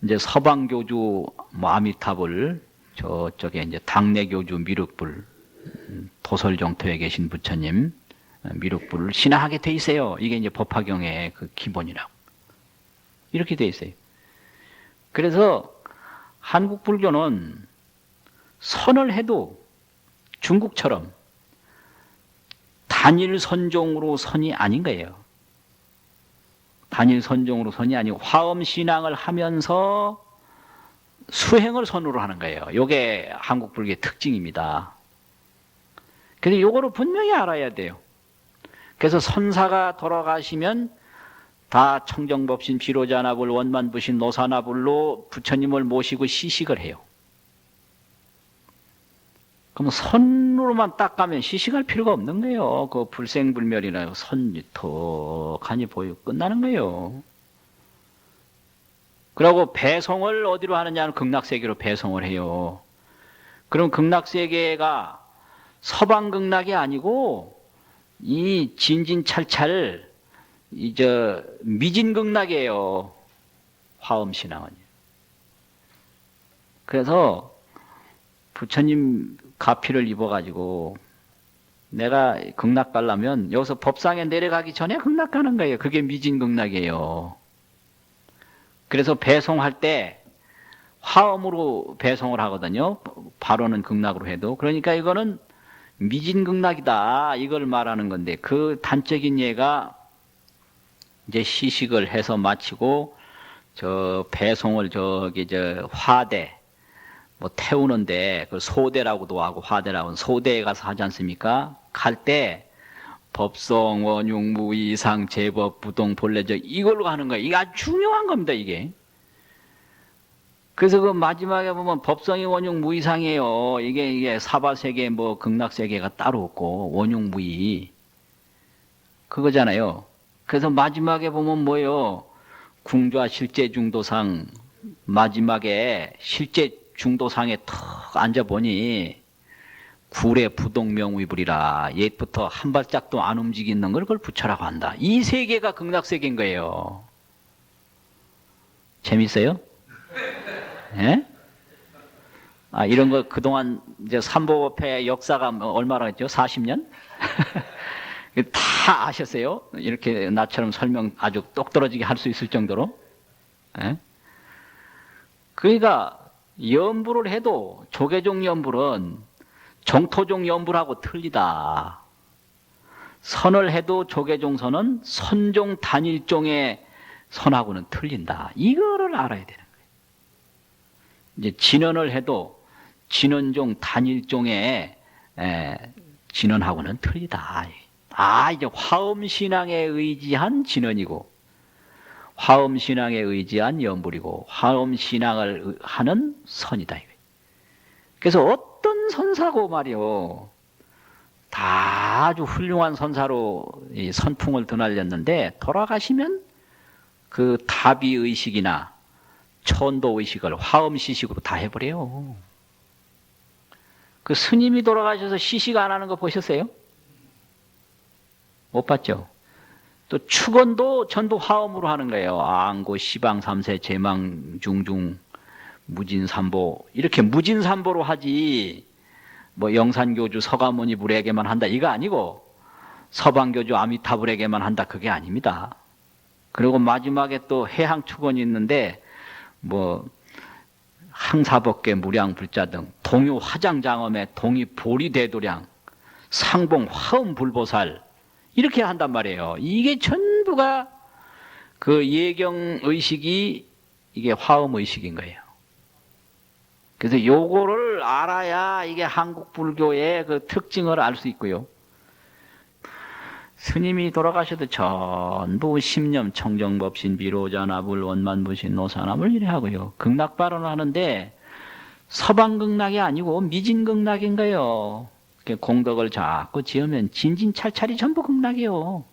이제 서방교주 아미타불 저쪽에 이제 당내교주 미륵불 도솔정토에 계신 부처님 미륵불을 신앙하게 돼 있어요. 이게 이제 법화경의 그 기본이라고. 이렇게 돼 있어요. 그래서 한국 불교는 선을 해도 중국처럼 단일 선종으로 선이 아닌 거예요. 단일 선종으로 선이 아니고 화엄 신앙을 하면서 수행을 선으로 하는 거예요. 이게 한국 불교의 특징입니다. 그래서 이거를 분명히 알아야 돼요. 그래서 선사가 돌아가시면 다 청정법신, 비로자나불, 원만부신, 노사나불로 부처님을 모시고 시식을 해요. 그럼 선으로만 딱 가면 시식할 필요가 없는 거예요. 그 불생불멸이나 선 턱하니 보이고 끝나는 거예요. 그리고 배송을 어디로 하느냐는 극락세계로 배송을 해요. 그럼 극락세계가 서방극락이 아니고 이 진진찰찰 미진극락이에요. 화엄신앙은. 그래서 부처님 가피를 입어가지고 내가 극락 가려면 여기서 법상에 내려가기 전에 극락 가는 거예요. 그게 미진극락이에요. 그래서 배송할 때 화엄으로 배송을 하거든요. 바로는 극락으로 해도. 그러니까 이거는 미진극락이다. 이걸 말하는 건데 그 단적인 예가 이제 시식을 해서 마치고 저 배송을 화대 뭐 태우는데 그 소대라고도 하고 화대라고는 소대에 가서 하지 않습니까? 갈 때 법성, 원흉, 무이상, 제법, 부동, 본래적 이걸로 하는 거예요. 이게 아주 중요한 겁니다. 이게. 그래서 그 마지막에 보면 법성이 원흉, 무이상이에요. 이게 사바세계 뭐 극락세계가 따로 없고 원흉, 무이 그거잖아요. 그래서 마지막에 보면 뭐예요? 궁좌 실제 중도상 마지막에 실제 중도상에 턱 앉아보니 구례 부동명위불이라 옛부터 한 발짝도 안 움직이는 걸 그걸 부처라고 한다. 이 세계가 극락세계인 거예요. 재밌어요? 예? 아, 이런 거 그동안 이제 삼보법회 역사가 얼마나 했죠? 40년? 다 아셨어요? 이렇게 나처럼 설명 아주 똑떨어지게 할 수 있을 정도로. 예? 그러니까 연불을 해도 조계종 연불은 정토종 연불하고 틀리다. 선을 해도 조계종선은 선종 단일종의 선하고는 틀린다. 이거를 알아야 되는 거예요. 이제 진언을 해도 진언종 단일종의 진언하고는 틀리다. 이제 화엄신앙에 의지한 진언이고 화엄신앙에 의지한 연불이고 화엄신앙을 하는 선이다. 그래서 어떤 선사고 말이요. 다 아주 훌륭한 선사로 이 선풍을 드날렸는데 돌아가시면 그 다비의식이나 천도의식을 화엄시식으로 다 해버려요. 그 스님이 돌아가셔서 시식 안 하는 거 보셨어요? 못 봤죠? 또 축원도 전부 화엄으로 하는 거예요. 안고, 시방, 삼세, 제망, 중중, 무진삼보 이렇게 무진삼보로 하지 뭐 영산교주 서가모니 불에게만 한다 이거 아니고 서방교주 아미타불에게만 한다 그게 아닙니다. 그리고 마지막에 또 해항축원이 있는데 뭐 항사법계 무량불자 등 동유 화장장엄의 동이 보리대도량 상봉 화엄불보살 이렇게 한단 말이에요. 이게 전부가 그 예경의식이 이게 화엄의식인 거예요. 그래서 요거를 알아야 이게 한국 불교의 그 특징을 알 수 있고요. 스님이 돌아가셔도 전부 심념 청정법신 비로자나불 원만부신 노사나불 이래 하고요. 극락발언을 하는데 서방극락이 아니고 미진극락인 거예요. 공덕을 자꾸 지으면 진진찰찰이 전부 극락이에요.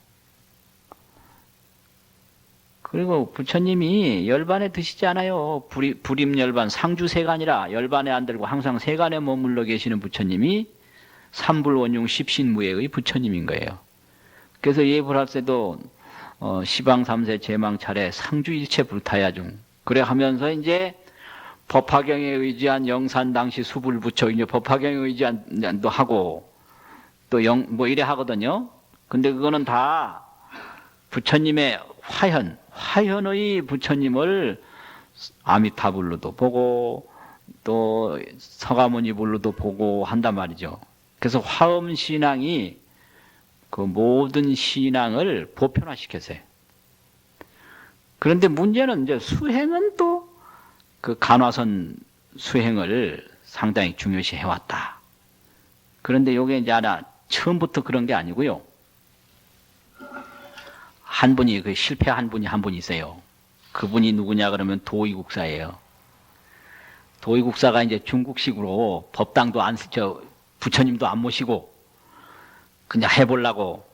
그리고 부처님이 열반에 드시지 않아요. 불임열반 상주세간이라 열반에 안 들고 항상 세간에 머물러 계시는 부처님이 삼불원융 십신무예의 부처님인 거예요. 그래서 예불할 때도 시방삼세 제망차례 상주일체 불타야중 그래 하면서 이제 법화경에 의지한 영산 당시 수불부처 이제 법화경에 의지한도 하고 또 뭐 이래 하거든요. 근데 그거는 다 부처님의 화현의 부처님을 아미타불로도 보고 또 서가모니불로도 보고 한단 말이죠. 그래서 화엄신앙이 그 모든 신앙을 보편화시켰어요. 그런데 문제는 이제 수행은 또 그 간화선 수행을 상당히 중요시 해왔다. 그런데 요게 이제 처음부터 그런 게 아니고요. 한 분이 그 실패한 분이 한 분 있어요. 그분이 누구냐 그러면 도의국사예요. 도의국사가 이제 중국식으로 법당도 부처님도 안 모시고 그냥 해보려고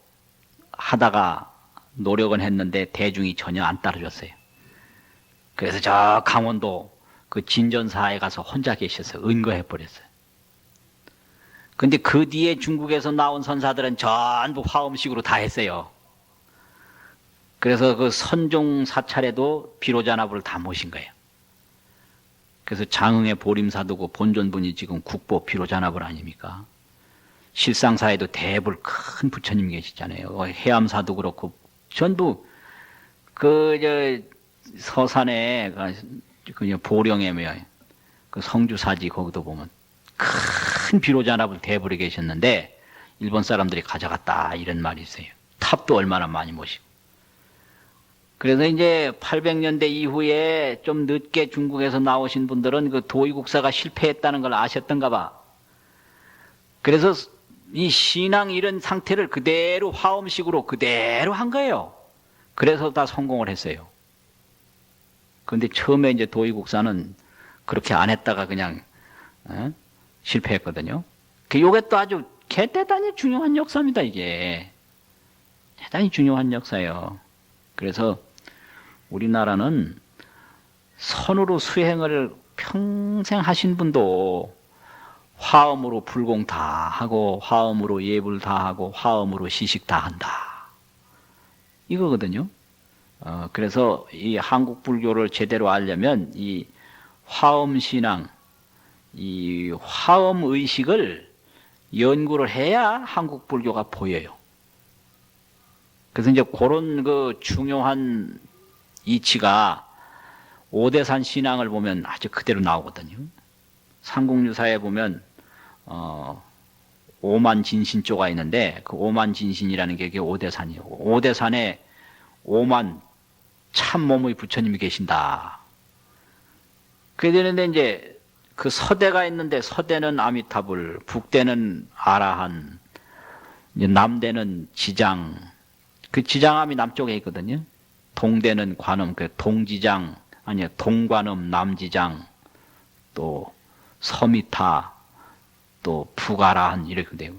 하다가 노력은 했는데 대중이 전혀 안 따라줬어요. 그래서 저 강원도 그 진전사에 가서 혼자 계셔서 은거해버렸어요. 근데 그 뒤에 중국에서 나온 선사들은 전부 화엄식으로 다 했어요. 그래서 그 선종 사찰에도 비로자나불을 다 모신 거예요. 그래서 장흥의 보림사도고 본존분이 지금 국보 비로자나불 아닙니까? 실상사에도 대불 큰 부처님 계시잖아요. 해암사도 그렇고 전부 서산에 보령에 그 성주사지 거기도 보면 큰 비로자나불 대불이 계셨는데 일본 사람들이 가져갔다 이런 말이 있어요. 탑도 얼마나 많이 모시고. 그래서 이제 800년대 이후에 좀 늦게 중국에서 나오신 분들은 그 도의국사가 실패했다는 걸 아셨던가 봐. 그래서 이 신앙 이런 상태를 그대로 화엄식으로 그대로 한 거예요. 그래서 다 성공을 했어요. 그런데 처음에 이제 도의국사는 그렇게 안 했다가 그냥 실패했거든요. 요게 또 아주 대단히 중요한 역사입니다. 이게 대단히 중요한 역사예요. 그래서 우리나라는 선으로 수행을 평생 하신 분도 화엄으로 불공 다 하고 화엄으로 예불 다 하고 화엄으로 시식 다 한다 이거거든요. 그래서 이 한국 불교를 제대로 알려면 이 화엄신앙, 이 화엄의식을 연구를 해야 한국 불교가 보여요. 그래서 이제 그런 그 중요한 이치가 오대산 신앙을 보면 아주 그대로 나오거든요. 삼국유사에 보면 오만진신조가 있는데 그 오만진신이라는 게 오대산이에요. 오대산에 오만 참몸의 부처님이 계신다. 그래 되는데 이제 그 서대가 있는데 서대는 아미타불, 북대는 아라한, 이제 남대는 지장. 그 지장암이 남쪽에 있거든요. 동대는 관음, 그 동지장, 아니요 동관음, 남지장, 또 서미타, 또 북아라한 이렇게 되고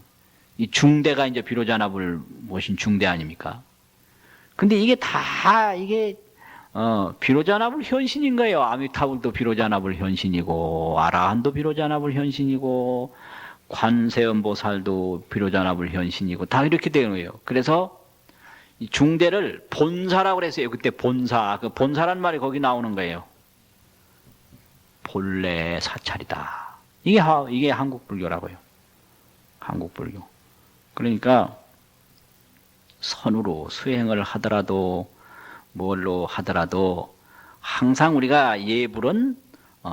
이 중대가 이제 비로자나불 모신 중대 아닙니까? 근데 이게 다 이게 비로자나불 현신인 거예요. 아미타불도 비로자나불 현신이고 아라한도 비로자나불 현신이고 관세음보살도 비로자나불 현신이고 다 이렇게 되는 거예요. 그래서 이 중대를 본사라고 그랬어요. 그때 본사. 그 본사란 말이 거기 나오는 거예요. 본래 사찰이다. 이게 한국 불교라고요. 한국불교. 그러니까 선으로 수행을 하더라도 뭘로 하더라도 항상 우리가 예불은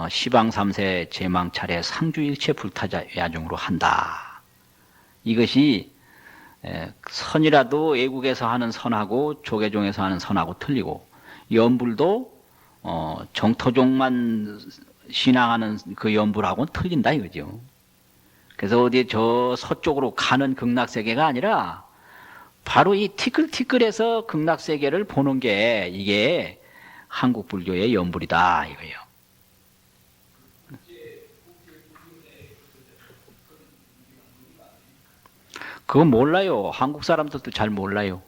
시방삼세 제망차례 상주일체 불타야중으로 한다. 이것이 선이라도 애국에서 하는 선하고 조계종에서 하는 선하고 틀리고, 연불도 정토종만 신앙하는 그 연불하고는 틀린다 이거죠. 그래서 어디 저 서쪽으로 가는 극락세계가 아니라 바로 이 티끌티끌에서 극락세계를 보는 게 이게 한국불교의 연불이다 이거예요. 그건 몰라요. 한국 사람들도 잘 몰라요.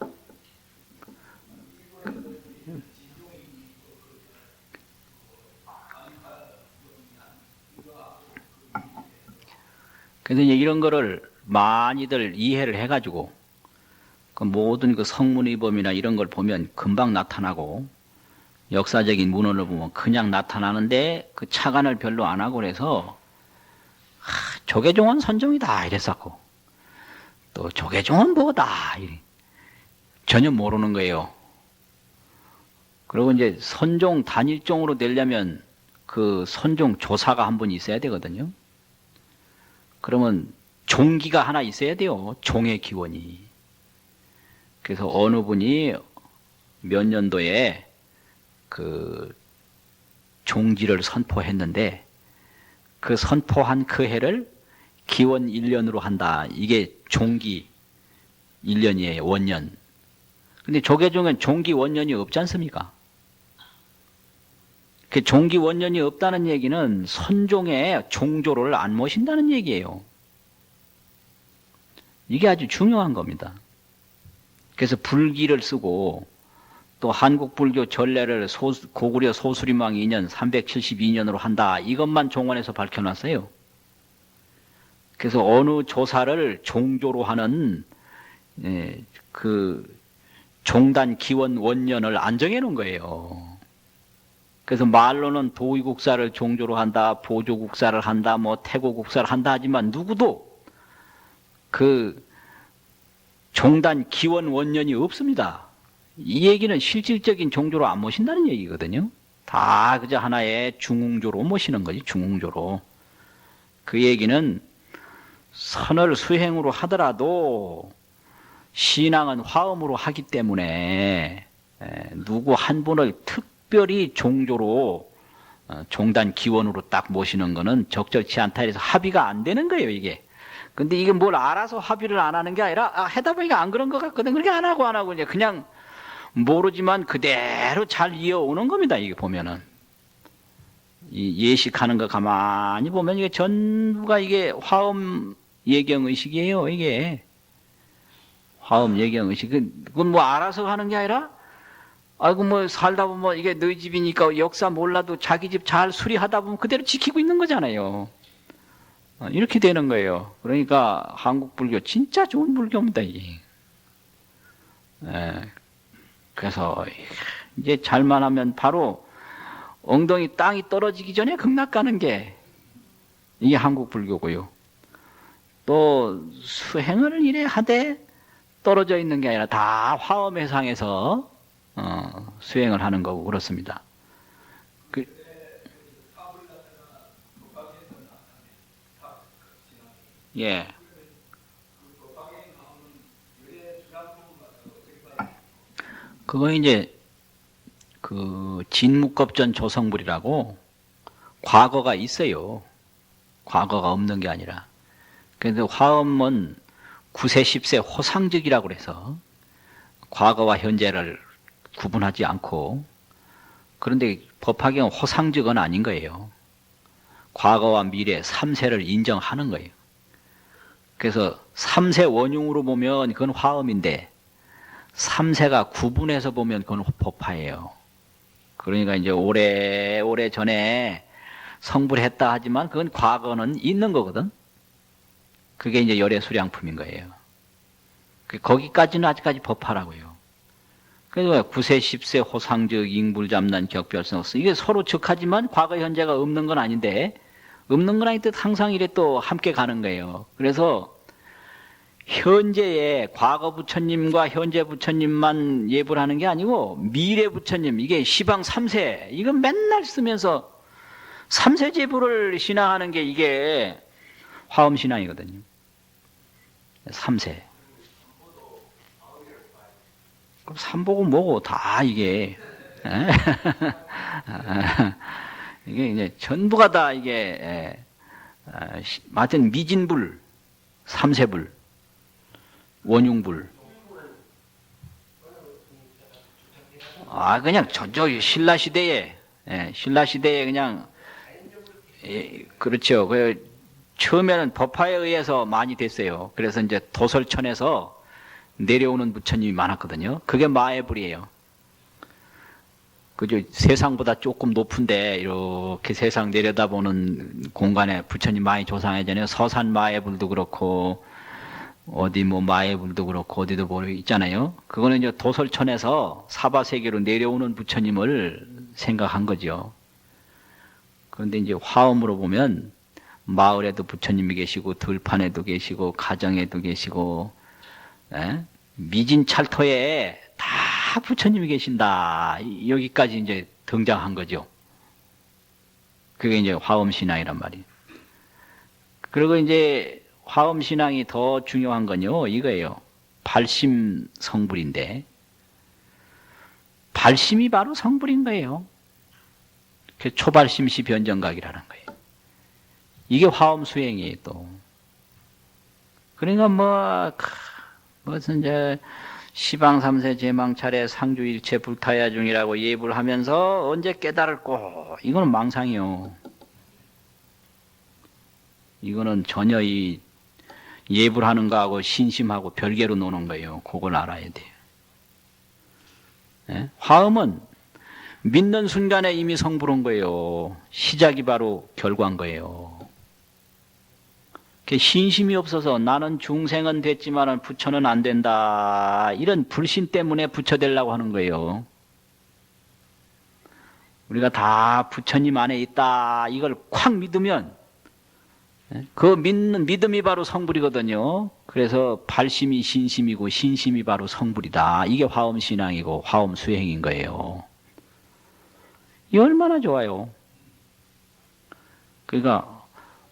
그래서 이런 거를 많이들 이해를 해가지고 그 모든 그 성문의범이나 이런 걸 보면 금방 나타나고, 역사적인 문헌을 보면 그냥 나타나는데 그 차관을 별로 안 하고 그래서 조계종은 선종이다 이랬었고, 또 조계종은 뭐다 전혀 모르는 거예요. 그리고 이제 선종 단일종으로 되려면 그 선종 조사가 한 분 있어야 되거든요. 그러면 종기가 하나 있어야 돼요. 종의 기원이. 그래서 어느 분이 몇 년도에 그 종지를 선포했는데 그 선포한 그 해를 기원 1년으로 한다. 이게 종기 1년이에요. 원년. 근데 조계종은 종기 원년이 없지 않습니까? 그 종기 원년이 없다는 얘기는 선종의 종조를 안 모신다는 얘기예요. 이게 아주 중요한 겁니다. 그래서 불기를 쓰고 또 한국불교 전례를 고구려 소수림왕 2년 372년으로 한다. 이것만 종원에서 밝혀놨어요. 그래서 어느 조사를 종조로 하는 그 종단 기원 원년을 안 정해놓은 거예요. 그래서 말로는 도의국사를 종조로 한다, 보조국사를 한다, 뭐 태고국사를 한다 하지만 누구도 그 종단 기원 원년이 없습니다. 이 얘기는 실질적인 종조로 안 모신다는 얘기거든요. 다 그저 하나의 중흥조로 모시는 거지, 중흥조로. 그 얘기는 선을 수행으로 하더라도 신앙은 화음으로 하기 때문에 누구 한 분을 특별히 종조로 종단 기원으로 딱 모시는 거는 적절치 않다 해서 합의가 안 되는 거예요, 이게. 근데 이게 뭘 알아서 합의를 안 하는 게 아니라 하다 보니까 안 그런 것 같거든. 그렇게 안 하고 이제 그냥 모르지만 그대로 잘 이어오는 겁니다. 이게 보면은 이 예식하는 거 가만히 보면 이게 전부가 이게 화엄 예경 의식이에요. 이게 화엄 예경 의식. 그건 뭐 알아서 하는 게 아니라 아이고 뭐 살다 보면 이게 너희 집이니까 역사 몰라도 자기 집 잘 수리하다 보면 그대로 지키고 있는 거잖아요. 이렇게 되는 거예요. 그러니까 한국 불교 진짜 좋은 불교입니다. 이게. 그래서 이제 잘만 하면 바로 엉덩이 땅이 떨어지기 전에 극락 가는 게 이게 한국 불교고요. 또 수행을 이래 하되 떨어져 있는 게 아니라 다 화엄회상에서 수행을 하는 거고 그렇습니다. 예. 그거 이제 그 진묵겁전 조성불이라고 과거가 있어요. 과거가 없는 게 아니라. 그래서 화엄은 9세 10세 호상적이라고 그래서 과거와 현재를 구분하지 않고, 그런데 법화경은 호상적은 아닌 거예요. 과거와 미래 3세를 인정하는 거예요. 그래서 3세 원흉으로 보면 그건 화엄인데 3세가 구분해서 보면 그건 법화예요. 그러니까 이제 오래 전에 성불했다 하지만 그건 과거는 있는 거거든. 그게 이제 열애수량품인 거예요. 거기까지는 아직까지 법화라고요. 그래서 9세, 10세 호상적, 잉불잡난, 격별성, 이게 서로 적하지만 과거, 현재가 없는 건 아닌데, 없는 건 아닌데 항상 이래 또 함께 가는 거예요. 그래서 현재의 과거 부처님과 현재 부처님만 예불 하는 게 아니고 미래 부처님, 이게 시방 3세, 이건 맨날 쓰면서 3세 제불을 신앙하는 게 이게 화엄신앙이거든요. 3세. 그럼 삼보고 뭐고 다 이게 이게 이제 전부가 다 이게 하여튼 미진불, 3세불, 원흉불. 그냥 저쪽 신라시대에, 신라시대에 그냥, 그렇죠. 처음에는 법화에 의해서 많이 됐어요. 그래서 이제 도설천에서 내려오는 부처님이 많았거든요. 그게 마애불이에요. 그죠. 세상보다 조금 높은데 이렇게 세상 내려다보는 공간에 부처님 많이 조상하잖아요. 서산 마애불도 그렇고 어디 뭐 마애불도 그렇고 어디도 뭐 있잖아요. 그거는 이제 도설천에서 사바세계로 내려오는 부처님을 생각한 거죠. 그런데 이제 화엄으로 보면 마을에도 부처님이 계시고 들판에도 계시고 가정에도 계시고 미진찰토에 다 부처님이 계신다. 여기까지 이제 등장한 거죠. 그게 이제 화엄신앙이란 말이에요. 그리고 이제 화엄신앙이 더 중요한 건요, 이거예요. 발심 성불인데, 발심이 바로 성불인 거예요. 초발심시 변정각이라는 거예요. 이게 화엄 수행이에요, 또. 그러니까 무슨 이제 시방 3세 제망차례 상주일체 불타야 중이라고 예불 하면서 언제 깨달을꼬, 이거는 망상이요. 이거는 전혀 이 예불하는 거하고 신심하고 별개로 노는 거예요. 그걸 알아야 돼요. 화엄은 믿는 순간에 이미 성불한 거예요. 시작이 바로 결과인 거예요. 신심이 없어서 나는 중생은 됐지만 부처는 안 된다. 이런 불신 때문에 부처 되려고 하는 거예요. 우리가 다 부처님 안에 있다. 이걸 콱 믿으면 그 믿는 믿음이 바로 성불이거든요. 그래서 발심이 신심이고 신심이 바로 성불이다. 이게 화엄신앙이고 화엄수행인 거예요. 이 얼마나 좋아요. 그러니까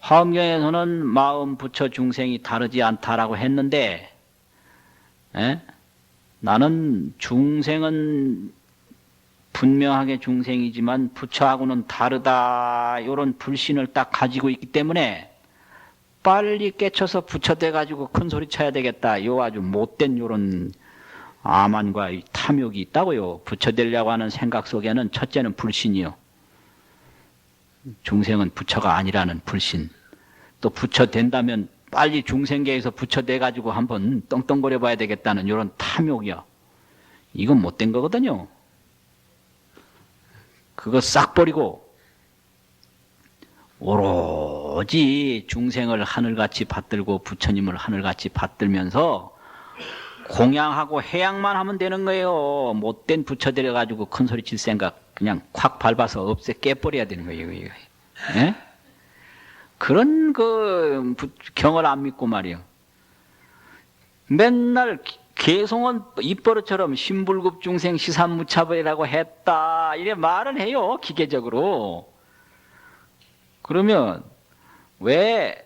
화엄경에서는 마음 부처 중생이 다르지 않다라고 했는데 나는 중생은 분명하게 중생이지만 부처하고는 다르다. 이런 불신을 딱 가지고 있기 때문에 빨리 깨쳐서 부처 돼가지고 큰 소리 쳐야 되겠다. 요 아주 못된 요런 아만과 탐욕이 있다고요. 부처 되려고 하는 생각 속에는 첫째는 불신이요. 중생은 부처가 아니라는 불신. 또 부처 된다면 빨리 중생계에서 부처 돼가지고 한번 떵떵거려 봐야 되겠다는 이런 탐욕이요. 이건 못된 거거든요. 그거 싹 버리고 오로지 중생을 하늘같이 받들고 부처님을 하늘같이 받들면서 공양하고 해양만 하면 되는 거예요. 못된 부처 되려가지고 큰 소리 칠 생각 그냥 콱 밟아서 없애 깨버려야 되는 거예요. 예? 그런 경을 안 믿고 말이요. 맨날 개송은 입버릇처럼 신불급 중생 시산무차벌이라고 했다. 이래 말은 해요. 기계적으로. 그러면 왜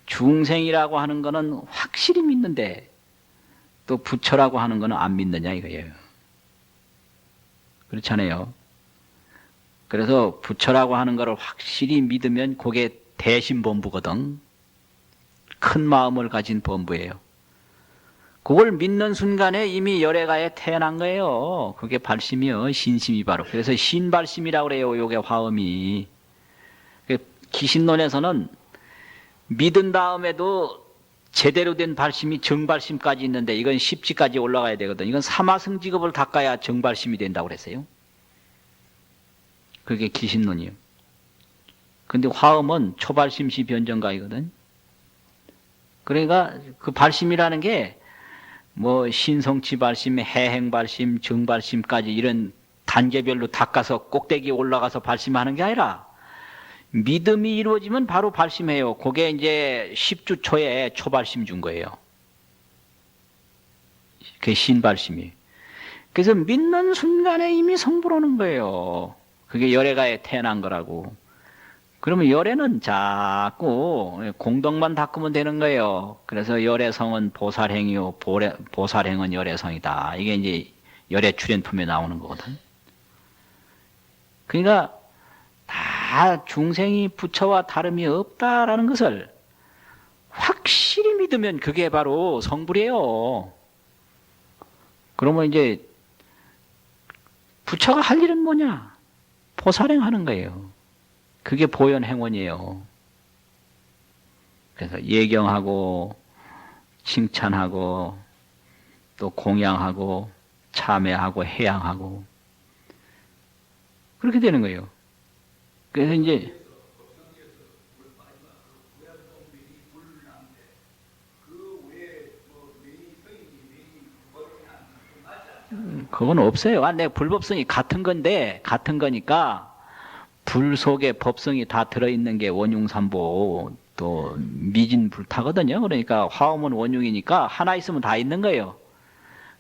중생이라고 하는 거는 확실히 믿는데 또 부처라고 하는 거는 안 믿느냐 이거예요. 그렇잖아요. 그래서 부처라고 하는 거를 확실히 믿으면 그게 대신범부거든. 큰 마음을 가진 범부예요. 그걸 믿는 순간에 이미 열애가에 태어난 거예요. 그게 발심이요. 신심이 바로. 그래서 신발심이라고 그래요. 요게 화엄이. 기신론에서는 믿은 다음에도 제대로 된 발심이 정발심까지 있는데 이건 10지까지 올라가야 되거든. 이건 사마승직업을 닦아야 정발심이 된다고 그랬어요. 그게 기신론이에요. 근데 화엄은 초발심시 변정각이거든. 그러니까 그 발심이라는 게 뭐 신성치 발심, 해행 발심, 정발심까지 이런 단계별로 닦아서 꼭대기에 올라가서 발심하는 게 아니라 믿음이 이루어지면 바로 발심해요. 그게 이제 10주 초에 초발심 준 거예요. 그게 신발심이. 그래서 믿는 순간에 이미 성불 오는 거예요. 그게 열애가에 태어난 거라고. 그러면 열애는 자꾸 공덕만 닦으면 되는 거예요. 그래서 열애성은 보살행이요, 보살행은 열애성이다. 이게 이제 열애 출연품에 나오는 거거든. 그러니까 다 중생이 부처와 다름이 없다라는 것을 확실히 믿으면 그게 바로 성불이에요. 그러면 이제 부처가 할 일은 뭐냐? 보살행하는 거예요. 그게 보현행원이에요. 그래서 예경하고 칭찬하고 또 공양하고 참회하고 해양하고 그렇게 되는 거예요. 그래서 이제 그건 없어요. 내 불법성이 같은 건데 같은 거니까 불 속에 법성이 다 들어있는 게 원흉삼보 또 미진불타거든요. 그러니까 화음은 원흉이니까 하나 있으면 다 있는 거예요.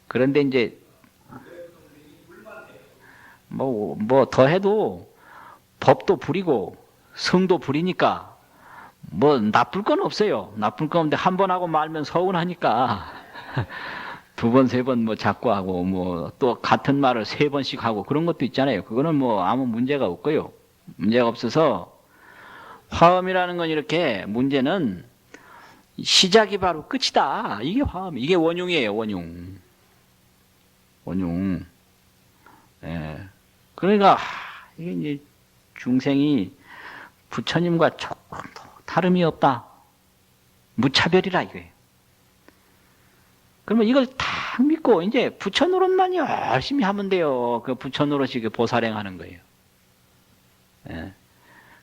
그런데 이제 뭐 더 해도 법도 불이고 성도 불이니까 뭐 나쁠 건 없어요. 나쁠 건 없는데 한 번 하고 말면 서운하니까 두 번, 세 번 뭐 자꾸 하고 뭐 또 같은 말을 세 번씩 하고 그런 것도 있잖아요. 그거는 뭐 아무 문제가 없고요. 문제가 없어서 화음이라는 건 이렇게 문제는 시작이 바로 끝이다. 이게 화음, 이게 원흉이에요. 원흉. 예. 그러니까 이게 이제 중생이 부처님과 조금도 다름이 없다. 무차별이라 이거예요. 그러면 이걸 딱 믿고 이제 부처 노릇만 열심히 하면 돼요. 그 부처 노릇이 그 보살행하는 거예요. 예.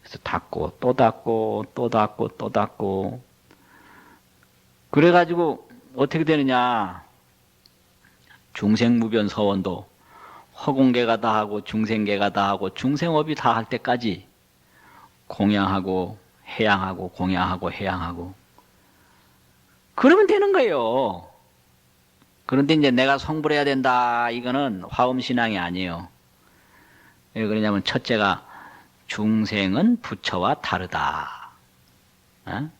그래서 닦고 또 닦고 또 닦고 또 닦고 그래가지고 어떻게 되느냐? 중생무변 서원도 허공계가 다 하고 중생계가 다 하고 중생업이 다 할 때까지 공양하고 해양하고 공양하고 해양하고 그러면 되는 거예요. 그런데 이제 내가 성불해야 된다. 이거는 화엄신앙이 아니에요. 왜 그러냐면 첫째가 중생은 부처와 다르다. 어?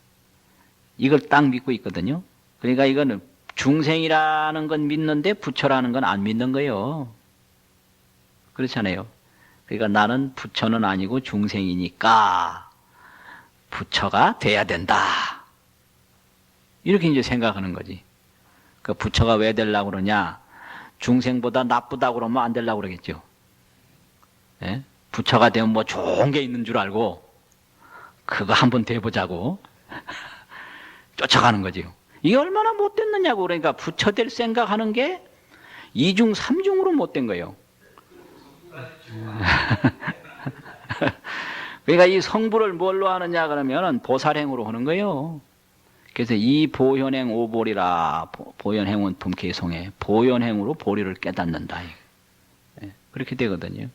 이걸 딱 믿고 있거든요. 그러니까 이거는 중생이라는 건 믿는데 부처라는 건 안 믿는 거예요. 그렇잖아요. 그러니까 나는 부처는 아니고 중생이니까 부처가 돼야 된다. 이렇게 이제 생각하는 거지. 그 부처가 왜 되려고 그러냐? 중생보다 나쁘다고 그러면 안 되려고 그러겠죠. 예? 부처가 되면 뭐 좋은 게 있는 줄 알고 그거 한번 돼보자고 쫓아가는 거지요. 이게 얼마나 못됐느냐고. 그러니까 부처 될 생각하는 게 2중 3중으로 못된 거예요. 그러니까 이 성불을 뭘로 하느냐 그러면 보살행으로 하는 거예요. 그래서 이 보현행 오보리라 보현행은 품계송해 보현행으로 보리를 깨닫는다. 그렇게 되거든요.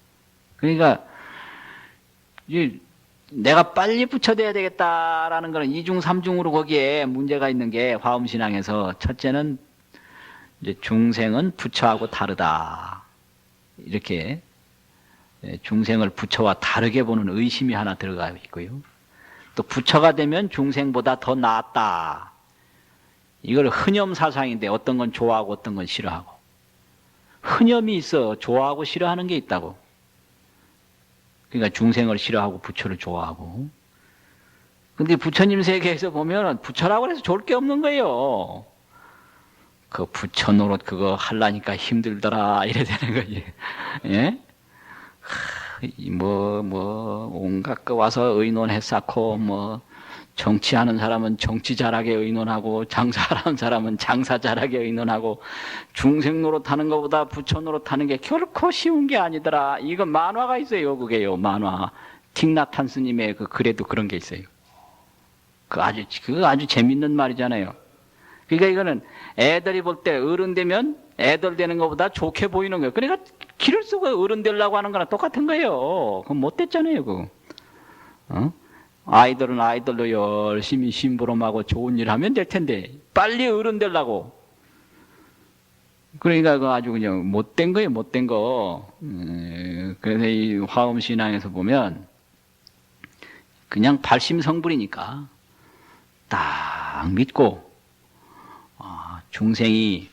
그러니까 내가 빨리 부처돼야 되겠다라는 거는 2중 3중으로 거기에 문제가 있는 게 화엄신앙에서 첫째는 이제 중생은 부처하고 다르다. 이렇게 중생을 부처와 다르게 보는 의심이 하나 들어가 있고요. 또 부처가 되면 중생보다 더 낫다. 이걸 흔염 사상인데 어떤 건 좋아하고 어떤 건 싫어하고. 흔염이 있어. 좋아하고 싫어하는 게 있다고. 그러니까 중생을 싫어하고 부처를 좋아하고. 근데 부처님 세계에서 보면 부처라고 해서 좋을 게 없는 거예요. 그 부처 노릇 그거 하려니까 힘들더라. 이래 되는 거지. 예? 온갖 거 와서 의논했었고, 정치하는 사람은 정치 잘하게 의논하고, 장사하는 사람은 장사 잘하게 의논하고, 중생 노릇하는 것보다 부처 노릇하는 게 결코 쉬운 게 아니더라. 이거 만화가 있어요, 그게요, 만화. 틱나탄 스님의 그 글에도 그런 게 있어요. 그거 아주 재밌는 말이잖아요. 그러니까 이거는 애들이 볼 때 어른 되면 애들 되는 것보다 좋게 보이는 거예요. 그러니까 길을 쓰고 어른 되려고 하는 거랑 똑같은 거예요. 그건 못 됐잖아요, 그거. 어? 아이들은 아이들로 열심히 심부름하고 좋은 일 하면 될 텐데 빨리 어른 되려고. 그러니까 그 아주 그냥 못된 거예요, 못된 거. 그래서 이 화엄 신앙에서 보면 그냥 발심성불이니까 딱 믿고 중생이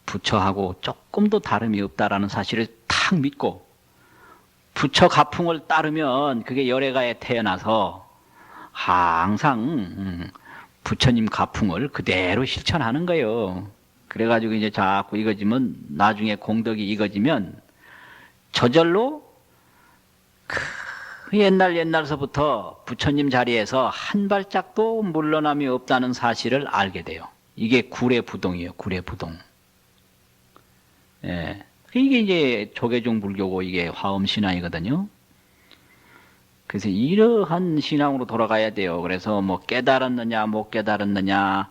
부처하고 조금도 다름이 없다라는 사실을 탁 믿고 부처 가풍을 따르면 그게 열애가에 태어나서 항상 부처님 가풍을 그대로 실천하는 거예요. 그래가지고 이제 자꾸 이거지면 나중에 공덕이 이거지면 저절로 그 옛날서부터 부처님 자리에서 한 발짝도 물러남이 없다는 사실을 알게 돼요. 이게 구례부동이에요. 구례부동. 예. 이게 이제 조계종 불교고 이게 화엄 신앙이거든요. 그래서 이러한 신앙으로 돌아가야 돼요. 그래서 뭐 깨달았느냐 못 깨달았느냐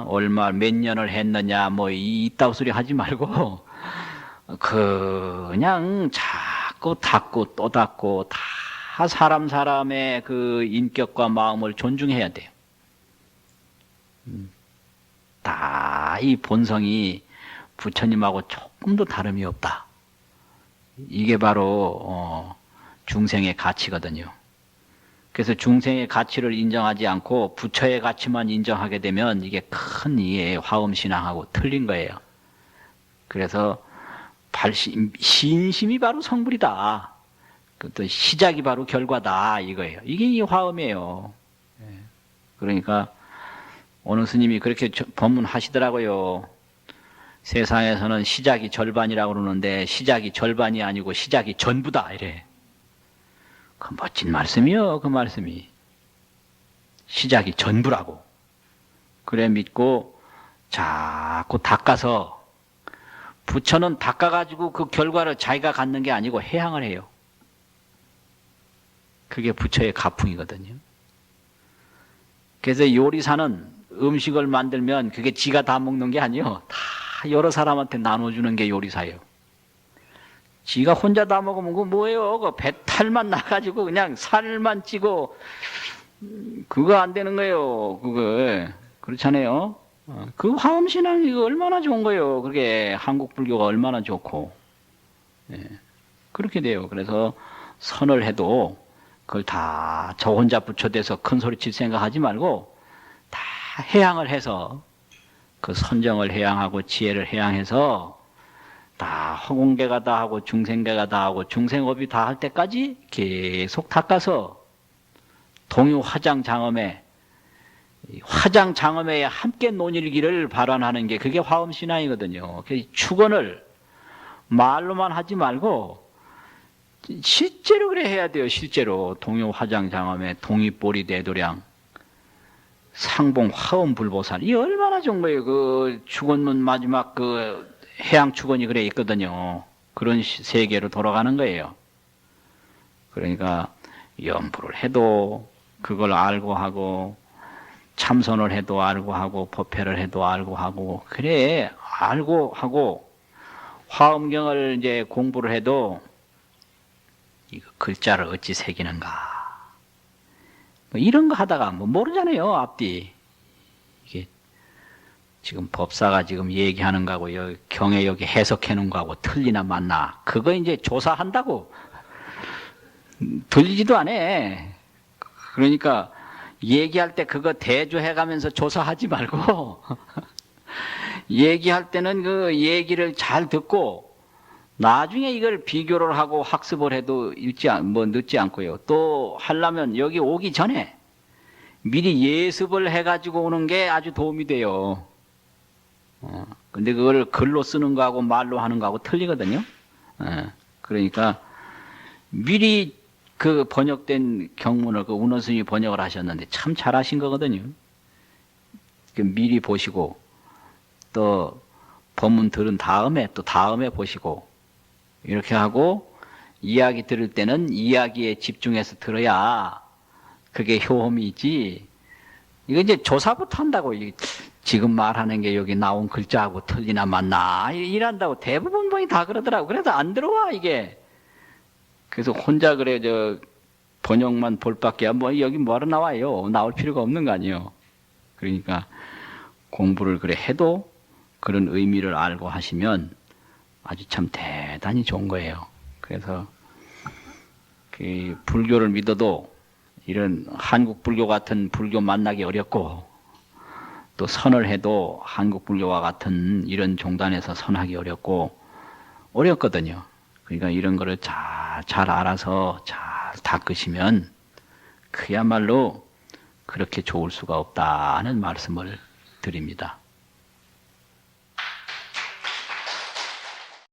얼마 몇 년을 했느냐 뭐 이따위 소리 하지 말고 그냥 자꾸 닦고 또 닦고 다 사람의 그 인격과 마음을 존중해야 돼요. 다 이 본성이 부처님하고 조금도 다름이 없다. 이게 바로 중생의 가치거든요. 그래서 중생의 가치를 인정하지 않고 부처의 가치만 인정하게 되면 이게 큰 이해 화엄신앙하고 틀린 거예요. 그래서 신심이 바로 성불이다. 또 시작이 바로 결과다 이거예요. 이게 이 화엄이에요. 그러니까 어느 스님이 그렇게 법문하시더라고요. 세상에서는 시작이 절반이라고 그러는데 시작이 절반이 아니고 시작이 전부다 이래. 그 멋진 말씀이요. 그 말씀이 시작이 전부라고. 그래 믿고 자꾸 닦아서 부처는 닦아가지고 그 결과를 자기가 갖는 게 아니고 해양을 해요. 그게 부처의 가풍이거든요. 그래서 요리사는 음식을 만들면 그게 지가 다 먹는 게 아니에요. 다 여러 사람한테 나눠주는 게 요리사예요. 지가 혼자 다 먹으면 그거 뭐예요? 그 배탈만 나가지고 그냥 살만 찌고 그거 안 되는 거예요. 그거 그렇잖아요. 그 화엄신앙 이거 얼마나 좋은 거예요. 그게 한국 불교가 얼마나 좋고 그렇게 돼요. 그래서 선을 해도 그걸 다 저 혼자 부처돼서 큰 소리 칠 생각하지 말고 다 해양을 해서 그 선정을 해양하고 지혜를 해양해서 다 허공계가 다 하고 중생계가 다 하고 중생업이 다 할 때까지 계속 닦아서 동유 화장장엄에 함께 논일기를 발언하는 게 그게 화엄신앙이거든요. 축언을 말로만 하지 말고 실제로 그래 해야 돼요. 실제로 동유 화장장엄에 동이보리 대도량 상봉 화엄불보살 이 얼마나 좋은 거예요. 그 축언문 마지막 그 해양 축언이 그래 있거든요. 그런 세계로 돌아가는 거예요. 그러니까 염불을 해도 그걸 알고 하고 참선을 해도 알고 하고 법회를 해도 알고 하고 그래 알고 하고 화엄경을 이제 공부를 해도 이거 글자를 어찌 새기는가 뭐 이런 거 하다가 뭐 모르잖아요. 앞뒤 이게 지금 법사가 지금 얘기하는 거하고 여기 경에 여기 해석해 놓은 거하고 틀리나 맞나 그거 이제 조사한다고 들리지도 않아. 그러니까 얘기할 때 그거 대조해 가면서 조사하지 말고 얘기할 때는 그 얘기를 잘 듣고 나중에 이걸 비교를 하고 학습을 해도 늦지 않고요. 또 하려면 여기 오기 전에 미리 예습을 해가지고 오는 게 아주 도움이 돼요. 근데 그걸 글로 쓰는 거하고 말로 하는 거하고 틀리거든요. 그러니까 미리 그 번역된 경문을 그 운원스님이 번역을 하셨는데 참 잘하신 거거든요. 미리 보시고 또 법문 들은 다음에 또 다음에 보시고 이렇게 하고 이야기 들을 때는 이야기에 집중해서 들어야 그게 효험이 있지. 이거 이제 조사부터 한다고 지금 말하는 게 여기 나온 글자하고 틀리나 맞나 이란다고 대부분 분이 다 그러더라고. 그래도 안 들어와 이게. 그래서 혼자 그래 번역만 볼 밖에 뭐 여기 뭐하러 나와요? 나올 필요가 없는 거 아니에요. 그러니까 공부를 그래 해도 그런 의미를 알고 하시면 아주 참 대단히 좋은 거예요. 그래서 그 불교를 믿어도 이런 한국 불교 같은 불교 만나기 어렵고 또 선을 해도 한국 불교와 같은 이런 종단에서 선하기 어렵고 어렵거든요. 그러니까 이런 거를 잘 알아서 잘 닦으시면 그야말로 그렇게 좋을 수가 없다는 말씀을 드립니다.